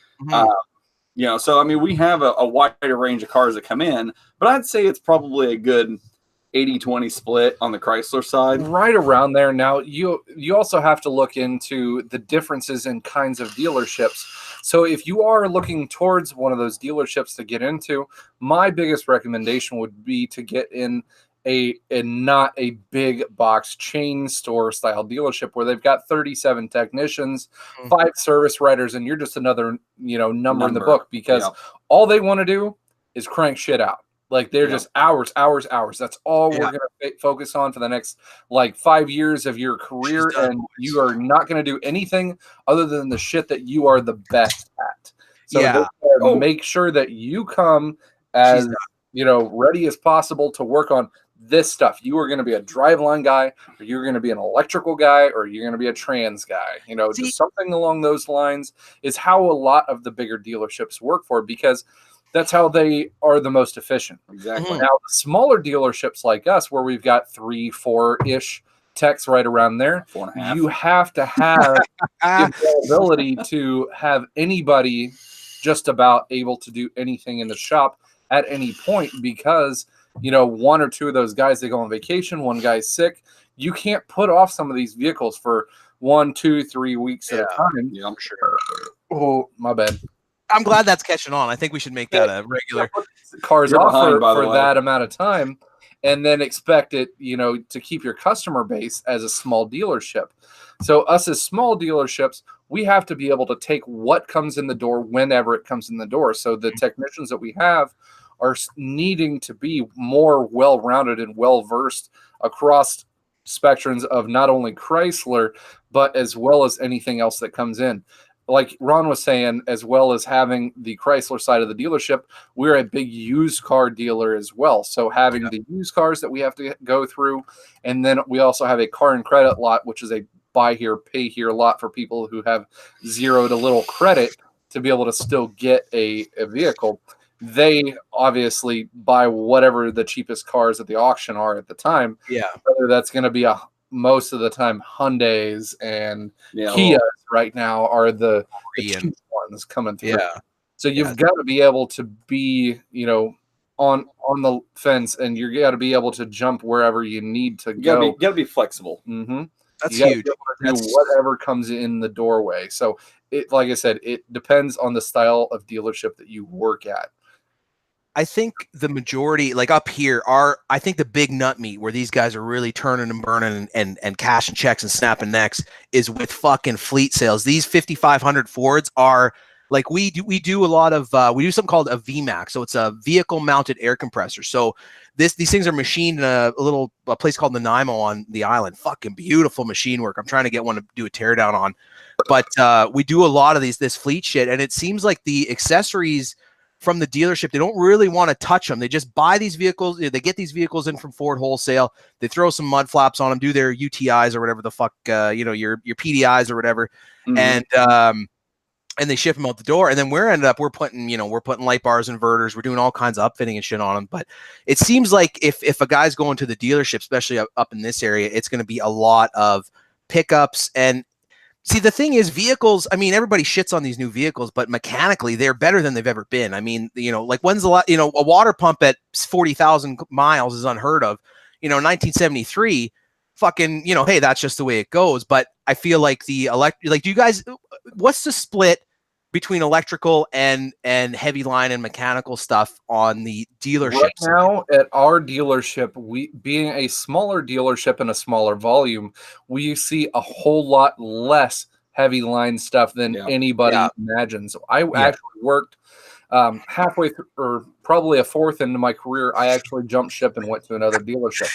You know, so I mean, we have a wider range of cars that come in, but I'd say it's probably a good 80-20 split on the Chrysler side. Right around there. Now, you also have to look into the differences in kinds of dealerships. So if you are looking towards one of those dealerships to get into, my biggest recommendation would be to get in not a big box chain store style dealership where they've got 37 technicians, 5 service writers, and you're just another, you know, number in the book, because all they want to do is crank shit out. Like they're just hours. That's all we're going to focus on for the next like 5 years of your career. And you are not going to do anything other than the shit that you are the best at. So make sure that you come as, you know, ready as possible to work on this stuff. You are going to be a driveline guy, or you're going to be an electrical guy, or you're going to be a trans guy. You know, just something along those lines is how a lot of the bigger dealerships work for, because that's how they are the most efficient. Exactly. Now, the smaller dealerships like us, where we've got 3, 4-ish techs right around there, 4.5. you have to have the ability to have anybody just about able to do anything in the shop at any point, because, you know, 1 or 2 of those guys, they go on vacation, one guy's sick. You can't put off some of these vehicles for 1, 2, 3 weeks at a time. Yeah, I'm sure. Oh, my bad. I'm glad that's catching on. I think we should make that a regular. Cars off for that amount of time, and then expect it, you know, to keep your customer base as a small dealership. So us as small dealerships, we have to be able to take what comes in the door whenever it comes in the door. So the technicians that we have are needing to be more well-rounded and well-versed across spectrums of not only Chrysler, but as well as anything else that comes in. Like Ron was saying, as well as having the Chrysler side of the dealership, we're a big used car dealer as well. So having the used cars that we have to go through, and then we also have a car and credit lot, which is a buy here, pay here lot for people who have 0 to little credit to be able to still get a vehicle. They obviously buy whatever the cheapest cars at the auction are at the time. Yeah. Whether that's going to be most of the time Hyundais and Kias right now are the cheap ones coming through. Yeah. So you've got to be able to be, you know, on the fence, and you got to be able to jump wherever you need to go. You got to be flexible. Mm-hmm. That's huge. Do whatever comes in the doorway. So it, like I said, it depends on the style of dealership that you work at. I think the majority, like up here, I think the big nut meat where these guys are really turning and burning and cashing checks and snapping necks is with fucking fleet sales. These 5,500 Fords are like, we do a lot of we do something called a VMAX, so it's a vehicle mounted air compressor. So these things are machined in a place called Nanaimo on the island. Fucking beautiful machine work. I'm trying to get one to do a teardown on, but we do a lot of this fleet shit, and it seems like the accessories from the dealership, they don't really want to touch them. They just buy these vehicles. They get these vehicles in from Ford wholesale. They throw some mud flaps on them, do their UTIs or whatever the fuck, you know, your PDIs or whatever, and they ship them out the door. And then we're putting light bars, inverters. We're doing all kinds of upfitting and shit on them. But it seems like if a guy's going to the dealership, especially up in this area, it's going to be a lot of pickups. And see, the thing is, vehicles, I mean, everybody shits on these new vehicles, but mechanically, they're better than they've ever been. I mean, you know, like when's a water pump at 40,000 miles is unheard of. You know, 1973, fucking, you know, hey, that's just the way it goes. But I feel like do you guys, what's the split between electrical and heavy line and mechanical stuff on the dealership? Right now at our dealership, we being a smaller dealership and a smaller volume, we see a whole lot less heavy line stuff than anybody imagines. I actually worked halfway through, or probably a fourth into my career. I actually jumped ship and went to another dealership.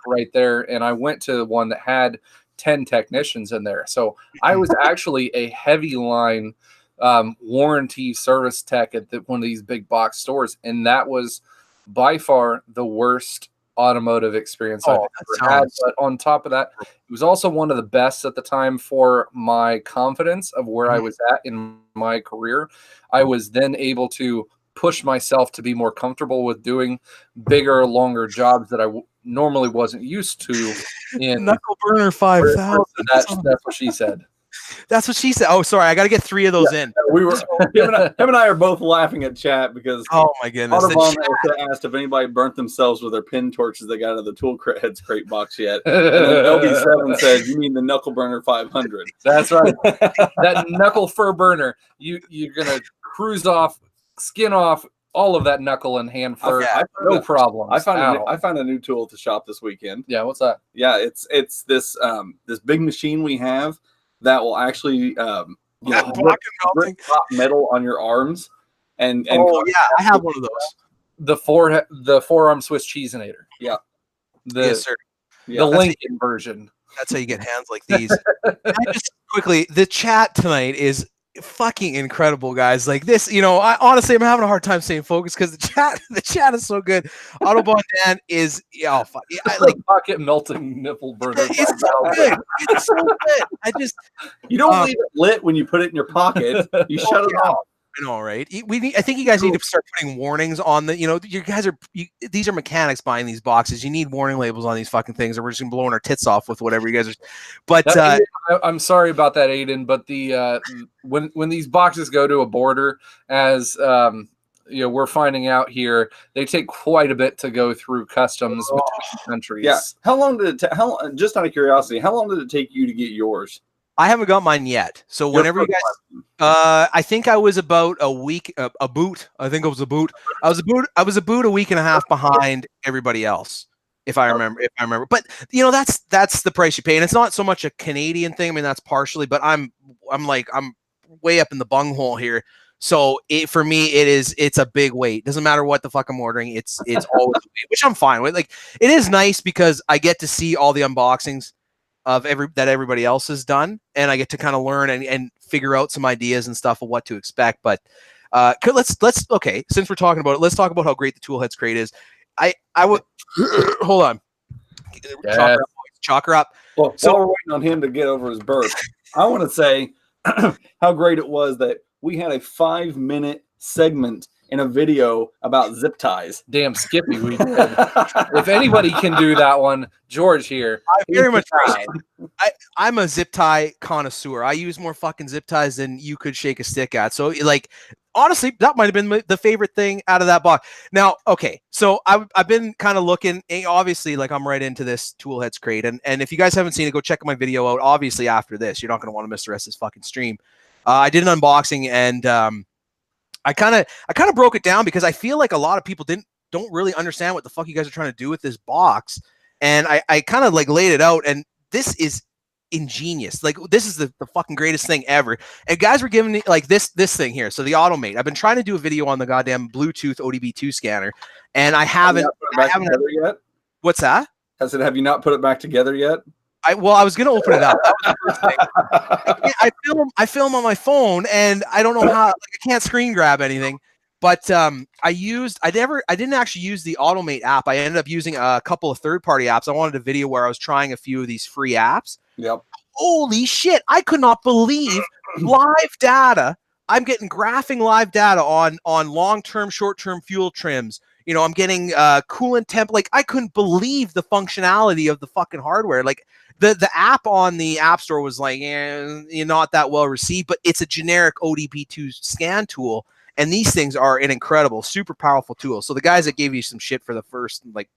Right there, and I went to one that had 10 technicians in there. So I was actually a heavy line warranty service tech at one of these big box stores, and that was by far the worst automotive experience I've ever had. But on top of that, it was also one of the best at the time for my confidence of where I was at in my career. I was then able to push myself to be more comfortable with doing bigger, longer jobs that I normally wasn't used to. In Knuckle Burner 5000. That's what she said. That's what she said. Oh, sorry, I got to get 3 of those in. We were him and I are both laughing at chat because oh my goodness, Autobahn asked if anybody burnt themselves with their pin torches they got out of the tool heads crate box yet. And then LB7 said, "You mean the Knuckle Burner 500?" That's right. That knuckle fur burner. You're gonna cruise off, skin off all of that knuckle and hand fur. No problem. I found a new tool at the shop this weekend. Yeah, what's that? Yeah, it's this this big machine we have that will actually rip hot metal on your arms and I have one of those. The forearm Swiss cheesinator. Yeah. Yes, sir. The Lincoln version. That's how you get hands like these. Just quickly, the chat tonight is fucking incredible, guys. Like this, I honestly I'm having a hard time staying focused because the chat is so good. Autobahn Dan is like pocket melting nipple burner. It's so good. It's so good. You don't leave it lit when you put it in your pocket. You shut it off. I know, right? I think you guys need to start putting warnings on the. You guys these are mechanics buying these boxes. You need warning labels on these fucking things, or we're just gonna blowing our tits off with whatever you guys are. But I'm sorry about that, Aiden. But the when these boxes go to a border, as we're finding out here, they take quite a bit to go through customs between countries. Yeah. How long did it? Just out of curiosity, how long did it take you to get yours? I haven't got mine yet. So whenever you guys, I think I was about a week, a boot. I think it was a boot. I was a boot a week and a half behind everybody else, if I remember. But that's the price you pay, and it's not so much a Canadian thing. I mean, that's partially, but I'm way up in the bunghole here. So for me, it's a big weight. Doesn't matter what the fuck I'm ordering. It's always a weight, which I'm fine with. Like, it is nice because I get to see all the unboxings of that everybody else has done, and I get to kind of learn and figure out some ideas and stuff of what to expect. But let's since we're talking about it, let's talk about how great the Toolheads crate is. I would hold on. Yeah. Chalk her up. Well, while we're waiting on him to get over his burp, I want to say how great it was that we had a 5-minute segment in a video about zip ties. Damn, Skippy, we did. If anybody can do that one, George here. I very much appreciate it. I'm a zip tie connoisseur. I use more fucking zip ties than you could shake a stick at. So, like, honestly, that might have been the favorite thing out of that box. Now, okay, so I've been kind of looking. Obviously, like, I'm right into this Toolheads crate, and if you guys haven't seen it, go check my video out. Obviously, after this, you're not going to want to miss the rest of this fucking stream. I did an unboxing, and I kind of broke it down because I feel like a lot of people don't really understand what the fuck you guys are trying to do with this box, and I kind of like laid it out, and this is ingenious. Like, this is the fucking greatest thing ever. And guys were giving me like this thing here. So the Automate. I've been trying to do a video on the goddamn Bluetooth ODB2 scanner, and I haven't yet. What's that? Have you not put it back together yet? I was gonna open it up. That was the first thing. I film on my phone, and I don't know how. Like, I can't screen grab anything. But I didn't actually use the Automate app. I ended up using a couple of third-party apps. I wanted a video where I was trying a few of these free apps. Yep. Holy shit! I could not believe live data. I'm getting graphing live data on long-term, short-term fuel trims. I'm getting coolant temp. Like, I couldn't believe the functionality of the fucking hardware. Like, the app on the App Store was like, you're not that well received, but it's a generic ODB2 scan tool. And these things are an incredible, super powerful tool. So the guys that gave you some shit for the first, like,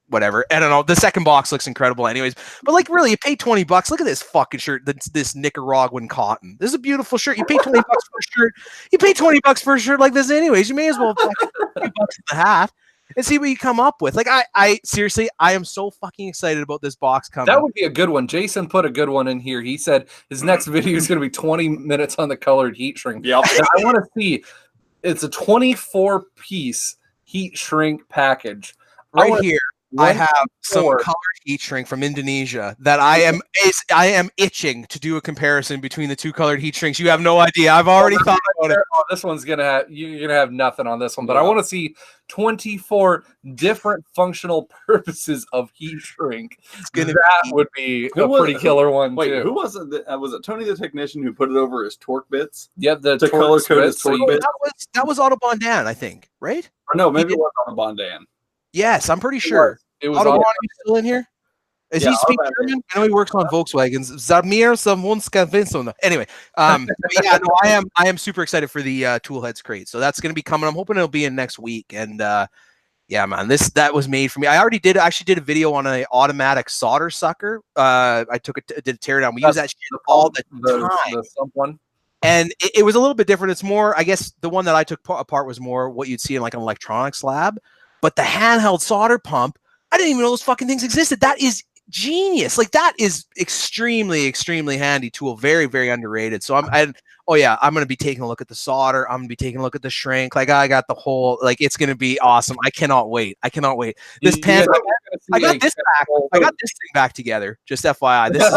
whatever, I don't know. The second box looks incredible anyways. But, like, really, you pay $20. Look at this fucking shirt. This Nicaraguan cotton. This is a beautiful shirt. You pay $20 for a shirt. You pay $20 for a shirt like this anyways. You may as well pay $2.50 and see what you come up with. Like, I seriously, I am so fucking excited about this box coming. That would be a good one. Jason put a good one in here. He said his next video is going to be 20 minutes on the colored heat shrink. Yep. I want to see. It's a 24-piece heat shrink package. Right here. I have some 124. colored heat shrink from Indonesia that I am itching to do a comparison between the two colored heat shrinks. You have no idea. I've already thought about it. Oh, this one's gonna have you're gonna have nothing on this one, but I want to see 24 different functional purposes of heat shrink. Would be a pretty killer one. Wait, too. who was it? Was it Tony the technician who put it over his torque bits? Yep, the to color code his torque bits. That was Autobahn Dan, I think, right? Or no, maybe it was Autobahn Dan. Yes, I'm pretty sure. It was Autobahn is still in here. Is he speak German? I know he works on Volkswagens. Zamir Samunska Vinsona. Anyway, yeah, no, I am super excited for the Toolheads crate. So that's going to be coming. I'm hoping it'll be in next week. And yeah, man, that was made for me. I actually did a video on an automatic solder sucker. I did a teardown. We use that shit all the time. The sump one. And it was a little bit different. It's more, I guess, the one that I took apart was more what you'd see in like an electronics lab. But the handheld solder pump, I didn't even know those fucking things existed. That is genius. Like, that is extremely, extremely handy tool. Very, very underrated. So I'm going to be taking a look at the solder. I'm going to be taking a look at the shrink. Like, I got the whole, like, it's going to be awesome. I cannot wait. This pen, I got this back. I got this thing back together. Just FYI. This is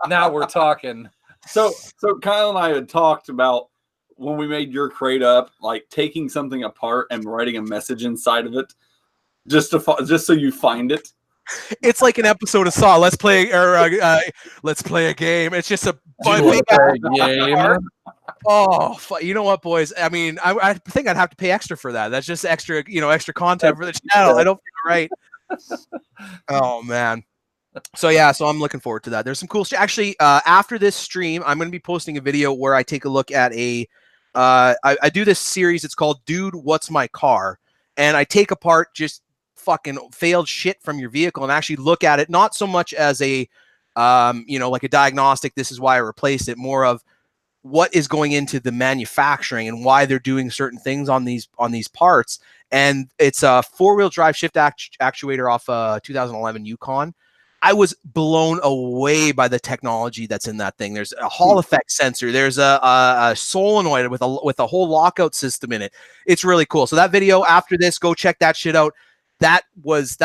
now we're talking. So Kyle and I had talked about when we made your crate up, like taking something apart and writing a message inside of it, just so you find it. It's like an episode of Saw. Let's play a game. It's just a game. Oh, you know what, boys? I mean, I think I'd have to pay extra for that. That's just extra content for the channel. I don't feel right. Oh man. So yeah, so I'm looking forward to that. There's some cool shit. Actually, after this stream, I'm going to be posting a video where I take a look at I do this series. It's called Dude, What's My Car? And I take apart just fucking failed shit from your vehicle and actually look at it, not so much as a, like a diagnostic, this is why I replaced it, more of what is going into the manufacturing and why they're doing certain things on these parts. And it's a 4-wheel drive shift actuator off a 2011 Yukon. I was blown away by the technology that's in that thing. There's a Hall effect sensor. There's a solenoid with a whole lockout system in it. It's really cool. So that video after this, go check that shit out. That was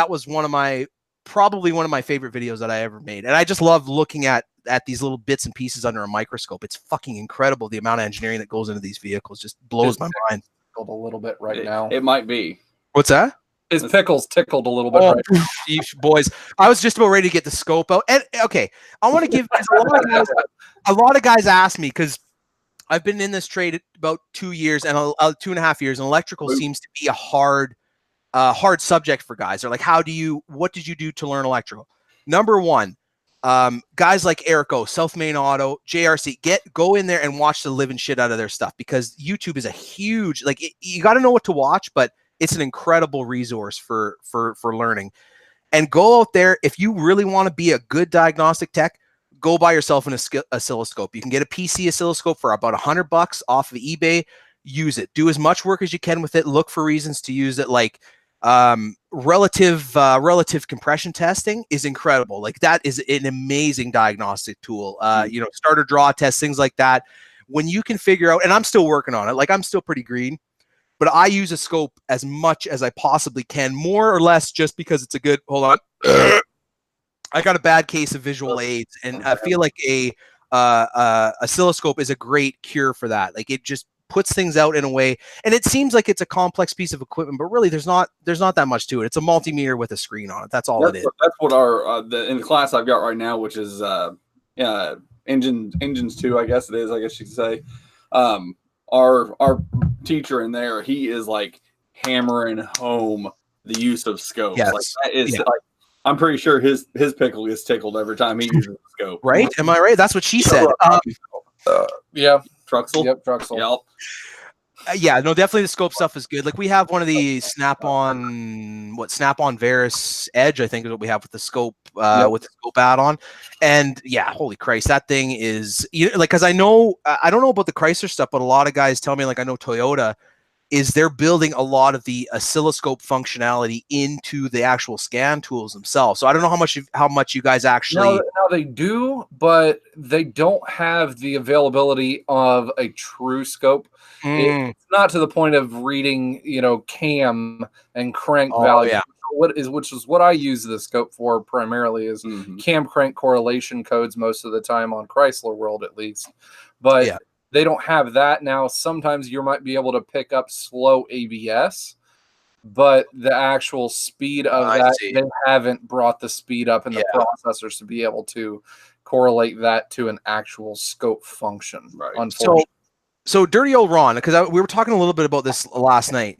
probably one of my favorite videos that I ever made. And I just love looking at these little bits and pieces under a microscope. It's fucking incredible. The amount of engineering that goes into these vehicles just blows my mind. A little bit now. It might be. What's that? His pickles tickled a little bit. Oh, boys. I was just about ready to get the scope out. And okay, I want to give a lot of guys ask me, because I've been in this trade about 2 years and 2.5 years, and electrical seems to be a hard subject for guys. They're like, what did you do to learn electrical? Number one, guys like Erico, South Main Auto, JRC, go in there and watch the living shit out of their stuff, because YouTube is a huge, you got to know what to watch, but it's an incredible resource for learning. And go out there. If you really want to be a good diagnostic tech, go buy yourself an oscilloscope. You can get a PC oscilloscope for about $100 off of eBay. Use it. Do as much work as you can with it. Look for reasons to use it. Like relative compression testing is incredible. Like, that is an amazing diagnostic tool. Starter draw tests, things like that. When you can figure out, and I'm still working on it. Like, I'm still pretty green, but I use a scope as much as I possibly can, more or less, just because it's a good. Hold on. I got a bad case of visual aids, and I feel like a oscilloscope is a great cure for that. Like, it just puts things out in a way, and it seems like it's a complex piece of equipment, but really there's not that much to it. It's a multimeter with a screen on it. That's all it is. That's what our in the class I've got right now, which is engines 2, I guess it is. I guess you could say. Our teacher in there, he is like hammering home the use of scopes. Yes. Like, that is like, I'm pretty sure his pickle gets tickled every time he uses a scope. Right? Am I right? That's what she said. Yeah. Truxel. Yep, Truxel. Yep. Yeah, no, definitely the scope stuff is good. Like, we have one of the Snap-on Veris Edge, I think is what we have with the scope, with the scope add-on. And yeah, holy Christ, that thing is, because I don't know about the Chrysler stuff, but a lot of guys tell me, like, I know Toyota they're building a lot of the oscilloscope functionality into the actual scan tools themselves. So I don't know how much you guys actually. No, they do, but they don't have the availability of a true scope. It's not to the point of reading, cam and crank value. Yeah. which is what I use the scope for primarily, is cam crank correlation codes most of the time on Chrysler World, at least. But they don't have that now. Sometimes you might be able to pick up slow ABS, but the actual speed of they haven't brought the speed up in the processors to be able to correlate that to an actual scope function. Right. Unfortunately. So Dirty Old Ron, because we were talking a little bit about this last night.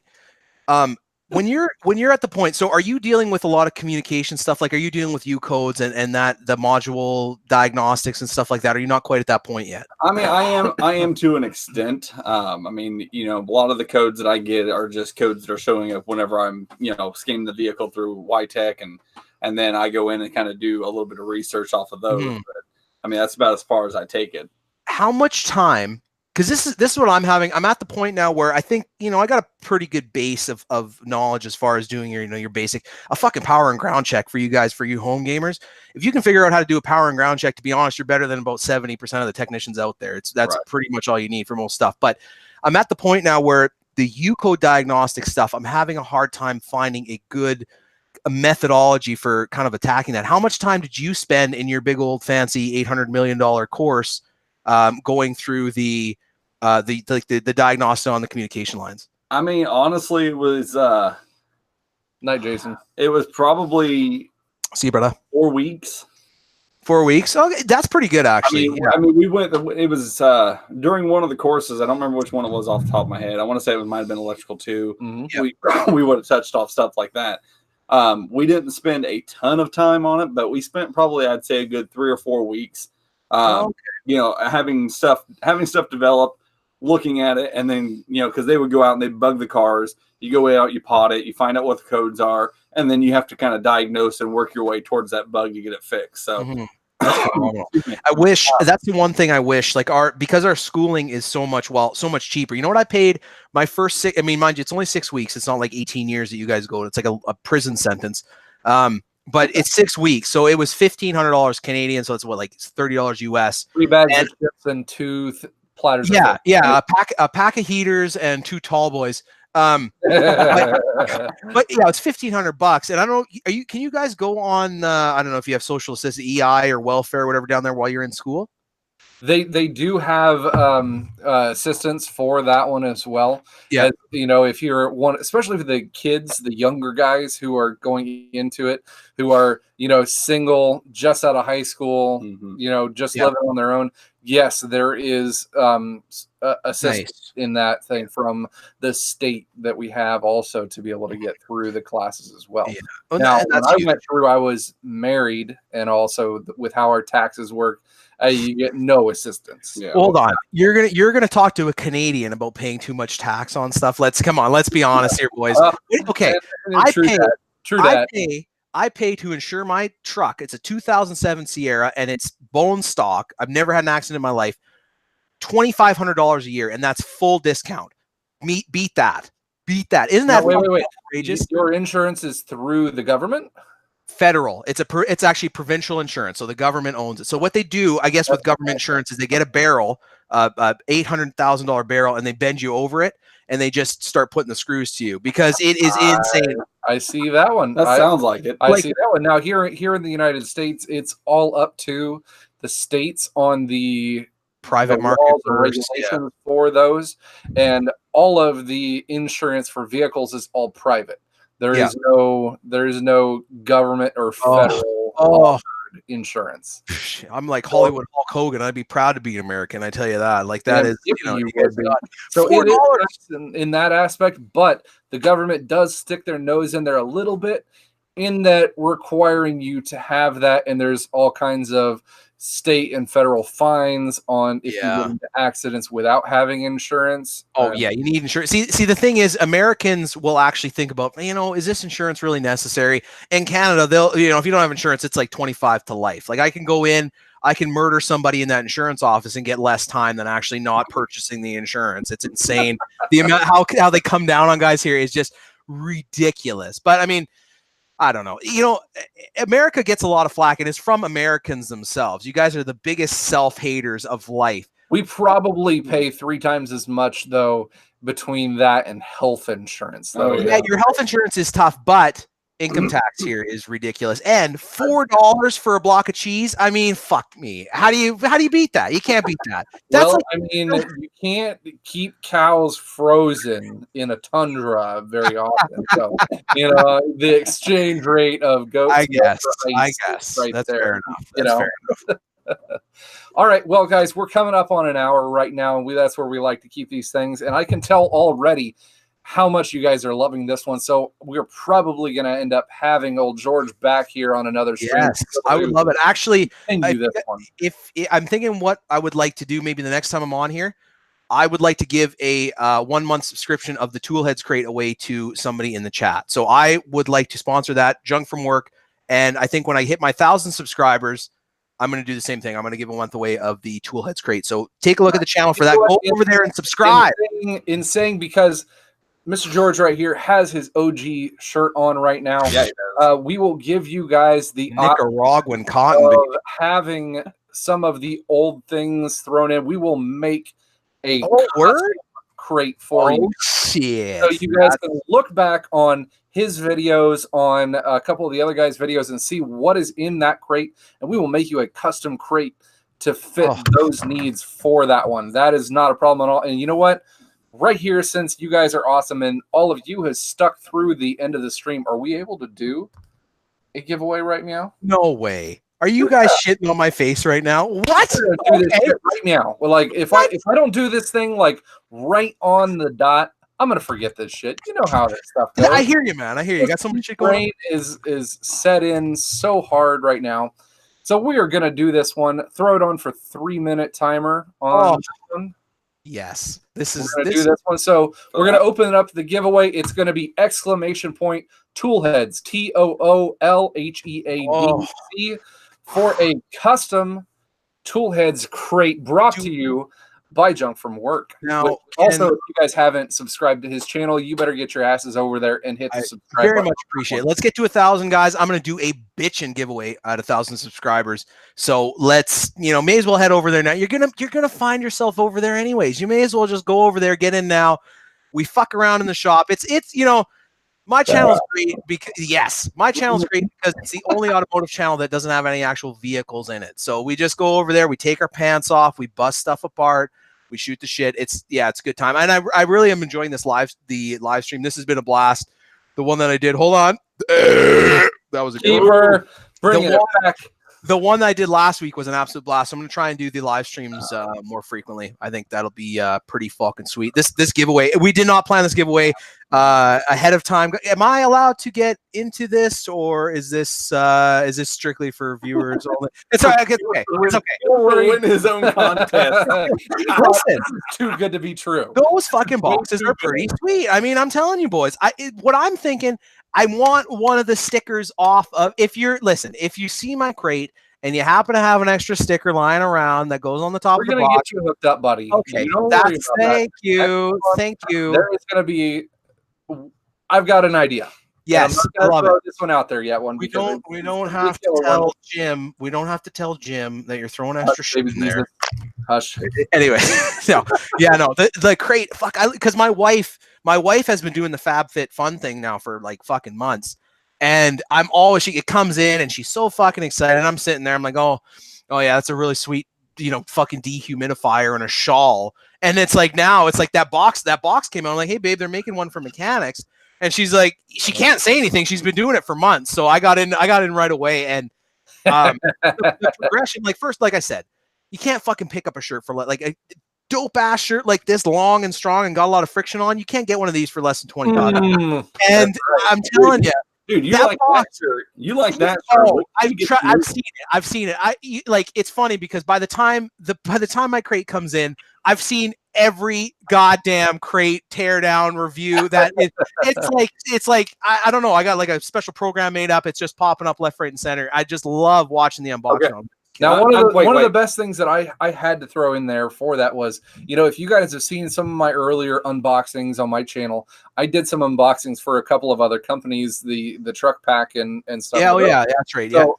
When you're at the point, so are you dealing with a lot of communication stuff? Like, are you dealing with U codes and that the module diagnostics and stuff like that? Are you not quite at that point yet? I mean, I am to an extent. I mean, you know, a lot of the codes that I get are just codes that are showing up whenever I'm, you know, scanning the vehicle through YTech, and then I go in and kind of do a little bit of research off of those. But, I mean, that's about as far as I take it. How much time? Because this is what I'm having. I'm at the point now where I think, you know, I got a pretty good base of knowledge as far as doing your, you know, your basic, a fucking power and ground check for you guys, for you home gamers. If you can figure out how to do a power and ground check, to be honest, you're better than about 70% of the technicians out there. That's pretty much all you need for most stuff. But I'm at the point now where the U-code diagnostic stuff, I'm having a hard time finding a good methodology for kind of attacking that. How much time did you spend in your big old fancy $800 million course going through the diagnostic on the communication lines? I mean, honestly, it was Night, Jason. It was probably see you, brother. 4 weeks. 4 weeks. Okay, that's pretty good, actually. I mean, we went. It was during one of the courses. I don't remember which one it was off the top of my head. I want to say it might have been electrical too. We would have touched off stuff like that. We didn't spend a ton of time on it, but we spent probably, I'd say, a good 3 or 4 weeks. You know, having stuff developed, looking at it, and then, you know, because they would go out and they bug the cars. You go out, you pot it, you find out what the codes are, and then you have to kind of diagnose and work your way towards that bug to get it fixed. So I wish that's the one thing I wish, like, because our schooling is so much cheaper. You know what I paid my first I mean, mind you, it's only 6 weeks. It's not like 18 years that you guys go. It's like a prison sentence. But it's 6 weeks, so it was $1,500 Canadian. So it's what, like $30 US. 3 bags of chips and 2 platters. Yeah, a pack of heaters and 2 tall boys. But yeah, it's $1,500, and I don't know. Can you guys go on? I don't know if you have social assistance, EI, or welfare, or whatever down there while you're in school. They do have assistance for that one as well. Yeah, you know, if you're one, especially for the kids, the younger guys who are going into it, who are, you know, single, just out of high school, you know, just living on their own. Yes, there is assistance in that thing from the state that we have also to be able to get through the classes as well. Yeah. Well, now, when I went through, I was married, and also with how our taxes work, you get no assistance. Yeah. Hold on, you're gonna talk to a Canadian about paying too much tax on stuff. Let's be honest here, boys. Okay, I pay to insure my truck. It's a 2007 Sierra, and it's bone stock. I've never had an accident in my life. $2,500 a year, and that's full discount. Beat that. Isn't that outrageous? Your insurance is through the government? Federal. It's actually provincial insurance, so the government owns it. So what they do, I guess, with government insurance is they get a barrel, $800,000 barrel, and they bend you over it, and they just start putting the screws to you, because it is insane. I see that one. That sounds like it. I see that one. Now here in the United States, it's all up to the states on the private market regulations for those, and all of the insurance for vehicles is all private. There is no government or federal insurance. I'm like Hollywood Hulk Hogan. I'd be proud to be American. I tell you that. Like, that is, you know, so it is in that aspect, but the government does stick their nose in there a little bit, in that requiring you to have that, and there's all kinds of state and federal fines on if you get into accidents without having insurance. You need insurance. See, the thing is, Americans will actually think about, you know, is this insurance really necessary? In Canada, they'll, you know, if you don't have insurance, it's like 25 to life. Like, I can go in, I can murder somebody in that insurance office and get less time than actually not purchasing the insurance. It's insane. The amount how they come down on guys here is just ridiculous. But I mean, I don't know. You know, America gets a lot of flack, and it's from Americans themselves. You guys are the biggest self-haters of life. We probably pay 3 times as much, though, between that and health insurance. Though. Yeah, your health insurance is tough, but income tax here is ridiculous, and $4 for a block of cheese. I mean, fuck me. How do you beat that? You can't beat that. That's well, like, I mean, you can't keep cows frozen in a tundra very often. So, the exchange rate of goats I and milk guess. for I ice is guess right that's there. fair enough. You That's know. fair enough. All right, well, guys, we're coming up on an hour right now, and that's where we like to keep these things. And I can tell already how much you guys are loving this one. So we're probably going to end up having old George back here on another stream. Yes, I would love it. Actually, Continue this one. if I'm thinking what I would like to do, maybe the next time I'm on here, I would like to give a 1 month subscription of the Toolheads Crate away to somebody in the chat. So I would like to sponsor that. Junk from Work. And I think when I hit my 1,000 subscribers, I'm going to do the same thing. I'm going to give a month away of the Toolheads Crate. So take a look at the channel for that. Go over there and subscribe. In saying, because Mr. George right here has his OG shirt on right now. Yeah, we will give you guys the Nicaraguan cotton of baby. having some of the old things thrown in. We will make a crate for you. Shit. So you guys can look back on his videos, on a couple of the other guys' videos, and see what is in that crate, and we will make you a custom crate to fit those needs for that one. That is not a problem at all. And you know what? Right here, since you guys are awesome and all of you has stuck through the end of the stream, are we able to do a giveaway right now? No way. Are you guys shitting on my face right now? What? Do this shit right now. Well, like if I don't do this thing like right on the dot, I'm gonna forget this shit. You know how this stuff goes. I hear you, man. I hear you. Got so much shit going on. Is set in so hard right now. So we are gonna do this one. Throw it on for 3-minute timer on this one. Yes. We're gonna do this one. So we're gonna open it up to the giveaway. It's gonna be ! Toolheads TOOLHEADC for a custom Toolheads crate brought to you by Junk from Work. Now, also, if you guys haven't subscribed to his channel, you better get your asses over there and hit the subscribe button. Very much appreciate it. Let's get to 1,000, guys. I'm going to do a bitchin' giveaway at 1,000 subscribers. So let's, may as well head over there now. You're gonna find yourself over there anyways. You may as well just go over there, get in now. We fuck around in the shop. It's my channel's great because my channel's great because it's the only automotive channel that doesn't have any actual vehicles in it. So we just go over there, we take our pants off, we bust stuff apart, we shoot the shit. It's a good time. And I really am enjoying the live stream. This has been a blast. The one that I did, hold on. That was a good one. Bring it back. The one that I did last week was an absolute blast. I'm going to try and do the live streams more frequently. I think that'll be pretty fucking sweet. This giveaway, we did not plan this giveaway ahead of time. Am I allowed to get into this, or is this strictly for viewers only? It's all right. It's okay. We'll win his own contest. Listen, too good to be true. Those fucking boxes are pretty sweet. I mean, I'm telling you, boys. What I'm thinking, I want one of the stickers off of. If you see my crate and you happen to have an extra sticker lying around that goes on the top of the box, we're gonna get you hooked up, buddy. Okay, thank you. There is gonna be. I've got an idea. Yes, I love it. This one out there yet? We don't have to tell Jim. We don't have to tell Jim that you're throwing extra shit in there. Hush. Anyway, the crate. Fuck, because my wife has been doing the FabFitFun thing now for like fucking months, and I'm always it comes in and she's so fucking excited. And I'm sitting there, I'm like, oh yeah, that's a really sweet, fucking dehumidifier and a shawl. And it's like that box came out. I'm like, hey babe, they're making one for mechanics. And she's like, she can't say anything. She's been doing it for months. So I got in right away. And the progression, first, like I said, you can't fucking pick up a shirt for like a dope ass shirt like this, long and strong and got a lot of friction on. You can't get one of these for less than $20. And I'm telling you, dude, you like that shirt. You like that shirt. I've seen it. It's funny because by the time my crate comes in, I've seen every goddamn crate tear down review that it's like I don't know. I got like a special program made up. It's just popping up left, right, and center. I just love watching the unboxing. Okay. Now, one of the best things that I had to throw in there for that was, if you guys have seen some of my earlier unboxings on my channel, I did some unboxings for a couple of other companies, the truck pack and stuff. Yeah, yeah, that's right. So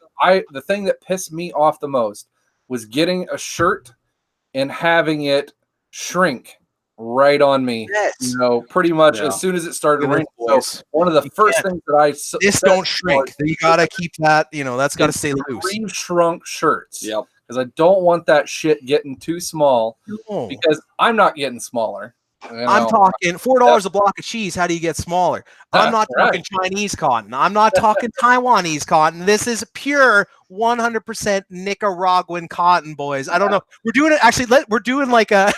the thing that pissed me off the most was getting a shirt and having it shrink right on me. Yes. You know, pretty much Yeah. as soon as it started Look at raining. this, So boys. one of the You first can't- things that I This said don't shrink. You gotta keep that. You know, that's gotta stay loose. Pre-shrunk shirts. Yep. Because I don't want that shit getting too small. No. Because I'm not getting smaller. You know? I'm talking $4 a block of cheese. How do you get smaller? I'm not talking Right. Chinese cotton. I'm not talking Taiwanese cotton. This is pure 100% Nicaraguan cotton, boys. I don't know. We're doing it actually. We're doing like a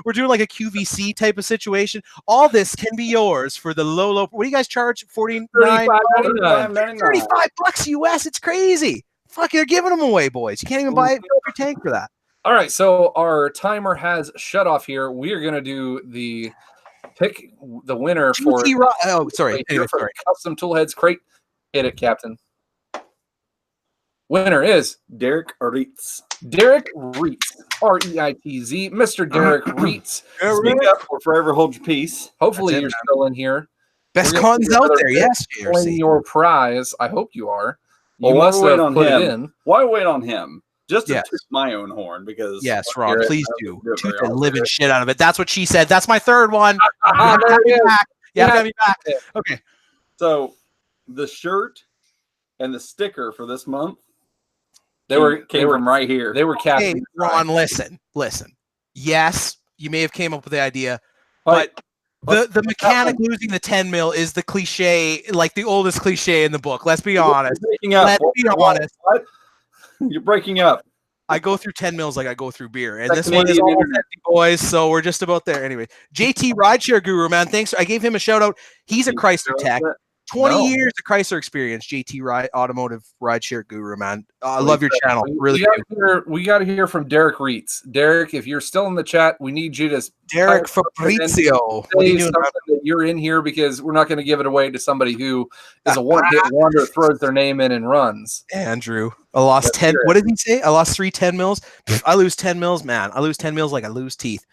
we're doing like a QVC type of situation. All this can be yours for the low. What do you guys charge? $49, $35 US. It's crazy. Fuck, you're giving them away, boys. You can't even buy it your tank for that. All right, so our timer has shut off here. We are going to do pick the winner for. Oh, sorry. Anyway, for Custom Toolheads crate. Hit it, Captain. Winner is Derek Reitz. Derek Reitz, R-E-I-T-Z, Mr. Derek Reitz. Speak up or forever hold your peace. Hopefully you're still in here. Best cottons out there, yes. Claim your prize. I hope you are. You Well, must have put it in. Why wait on him? Just to Yes. toot my own horn because Yes, Ron, it. please do. Toot the living shit out of it. That's what she said. That's my third one. There it is. Yeah, have me back. Okay. So the shirt and the sticker for this month They were from right here. They were Captain. Hey, Ron, listen. Yes, you may have came up with the idea, but the mechanic losing the 10 mil is the cliche, like the oldest cliche in the book. Let's be honest. Let's be honest. What? You're breaking up. I go through 10 mils like I go through beer, and That's this one is Canadian all internet. 50 boys, so we're just about there. Anyway, JT Rideshare Guru, man, thanks. I gave him a shout out. He's a Chrysler tech. 20 years of Chrysler experience, JT Automotive Rideshare Guru, man. I love your channel. Really We got to hear from Derek Reitz. Derek, if you're still in the chat, we need you to Derek Fabrizio. What are you doing? That you're in here because we're not going to give it away to somebody who is a one-hit wonder, throws their name in and runs. Andrew, I lost 10. What did he say? I lost 10 mils. I lose 10 mils, man. I lose 10 mils like I lose teeth.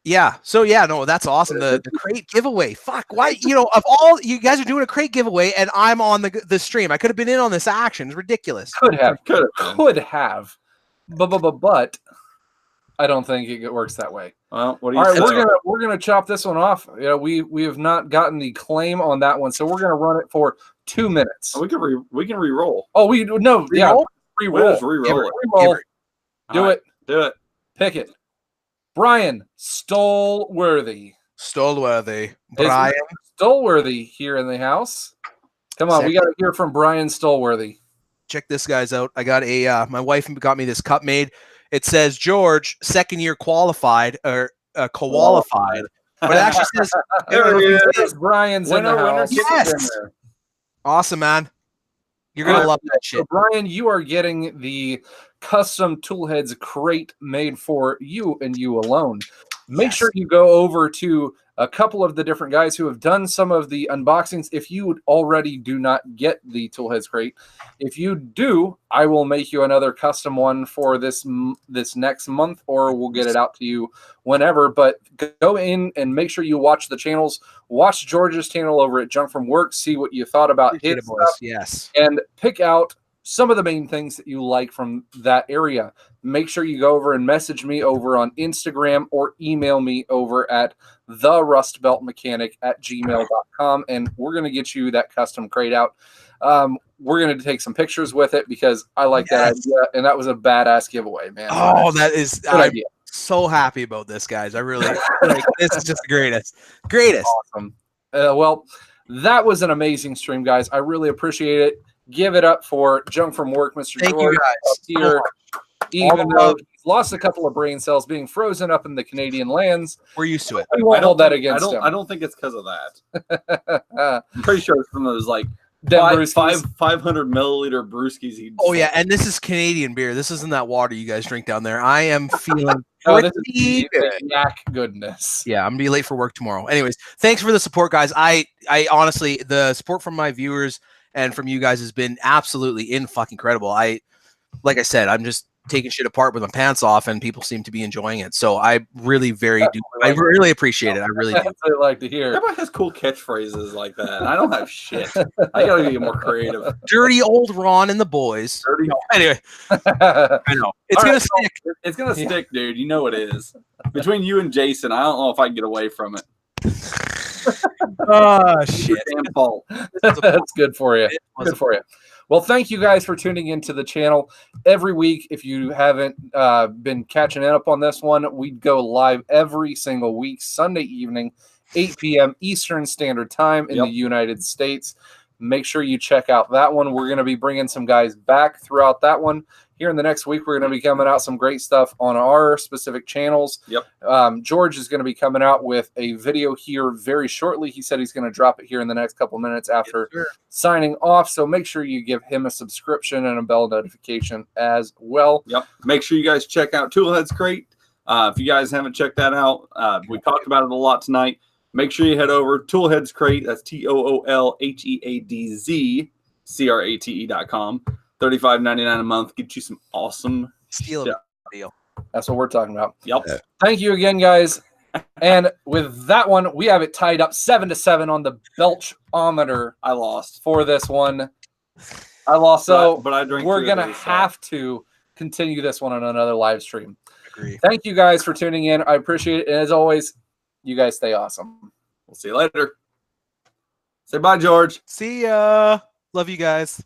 Yeah. So yeah, no, that's awesome. The crate giveaway. Fuck. Why? You know, of all you guys are doing a crate giveaway, and I'm on the stream. I could have been in on this action. It's ridiculous. Could have. But I don't think it works that way. Well, what do All you right, we're gonna chop this one off. Yeah, we have not gotten the claim on that one, so we're gonna run it for 2 minutes. We can re-roll. Oh, we no, yeah, Re-roll. re-roll. Do it. Do it. Pick it. Brian Stolworthy. Brian Stolworthy here in the house. Come on, we got to hear from Brian Stolworthy. Check this guys out. I got my wife got me this cup made. It says George, second year qualified or qualified. But it actually says Brian's in the house. Yes. Awesome, man. You're gonna love that shit. So Brian, you are getting the custom Toolheads crate made for you and you alone. Make sure you go over to a couple of the different guys who have done some of the unboxings. If you already do not get the Toolheads crate, if you do, I will make you another custom one for this next month, or we'll get it out to you whenever. But go in and make sure you watch the channels. Watch George's channel over at Junk from Work. See what you thought about his stuff. Yes, and pick out some of the main things that you like from that area. Make sure you go over and message me over on Instagram or email me over at therustbeltmechanic@gmail.com, and we're going to get you that custom crate out. We're going to take some pictures with it because I like that idea, and that was a badass giveaway, man. Oh, that is good idea. So happy about this, guys. I really like this. Is just the greatest. Awesome. Well, that was an amazing stream, guys. I really appreciate it. Give it up for Junk from Work, Mr. Thank George, you guys. Here. Even though he's lost a couple of brain cells being frozen up in the Canadian lands, we're used to it. We won't hold that against him. I don't think it's because of that. I'm pretty sure it's from those like 500 milliliter brewskis. Oh yeah, and this is Canadian beer. This isn't that water you guys drink down there. I am feeling this is yak goodness. Yeah, I'm gonna be late for work tomorrow. Anyways, thanks for the support, guys. I honestly, the support from my viewers and from you guys has been absolutely fucking incredible. Like I said, I'm just taking shit apart with my pants off, and people seem to be enjoying it. So I really I really appreciate it. I really do. That's what I like to hear. Everybody has cool catchphrases like that. I don't have shit. I gotta get more creative. Dirty old Ron and the boys. Dirty. Anyway, I know it's gonna stick. It's gonna stick, dude. You know it is. Between you and Jason, I don't know if I can get away from it. Oh shit! Damn fault. That's good for you. Good for you. Well, thank you guys for tuning into the channel every week. If you haven't been catching up on this one, we go live every single week, Sunday evening, 8 p.m. Eastern Standard Time in the United States. Make sure you check out that one. We're going to be bringing some guys back throughout that one. Here in the next week, we're going to be coming out some great stuff on our specific channels. George is going to be coming out with a video here very shortly. He said he's going to drop it here in the next couple minutes after signing off. So make sure you give him a subscription and a bell notification as well. Make sure you guys check out Toolhead's Crate. If you guys haven't checked that out, we talked about it a lot tonight. Make sure you head over Toolhead's Crate. That's TOOLHEADZCRATE.com. $35.99 a month. Get you some awesome Steal deal. That's what we're talking about. Thank you again, guys. And with that one, we have it tied up 7-7 on the Belchometer. I lost for this one. I lost, but I drink. We're gonna have to continue this one on another live stream. Agree. Thank you guys for tuning in. I appreciate it. And as always, you guys stay awesome. We'll see you later. Say bye, George. See ya. Love you guys.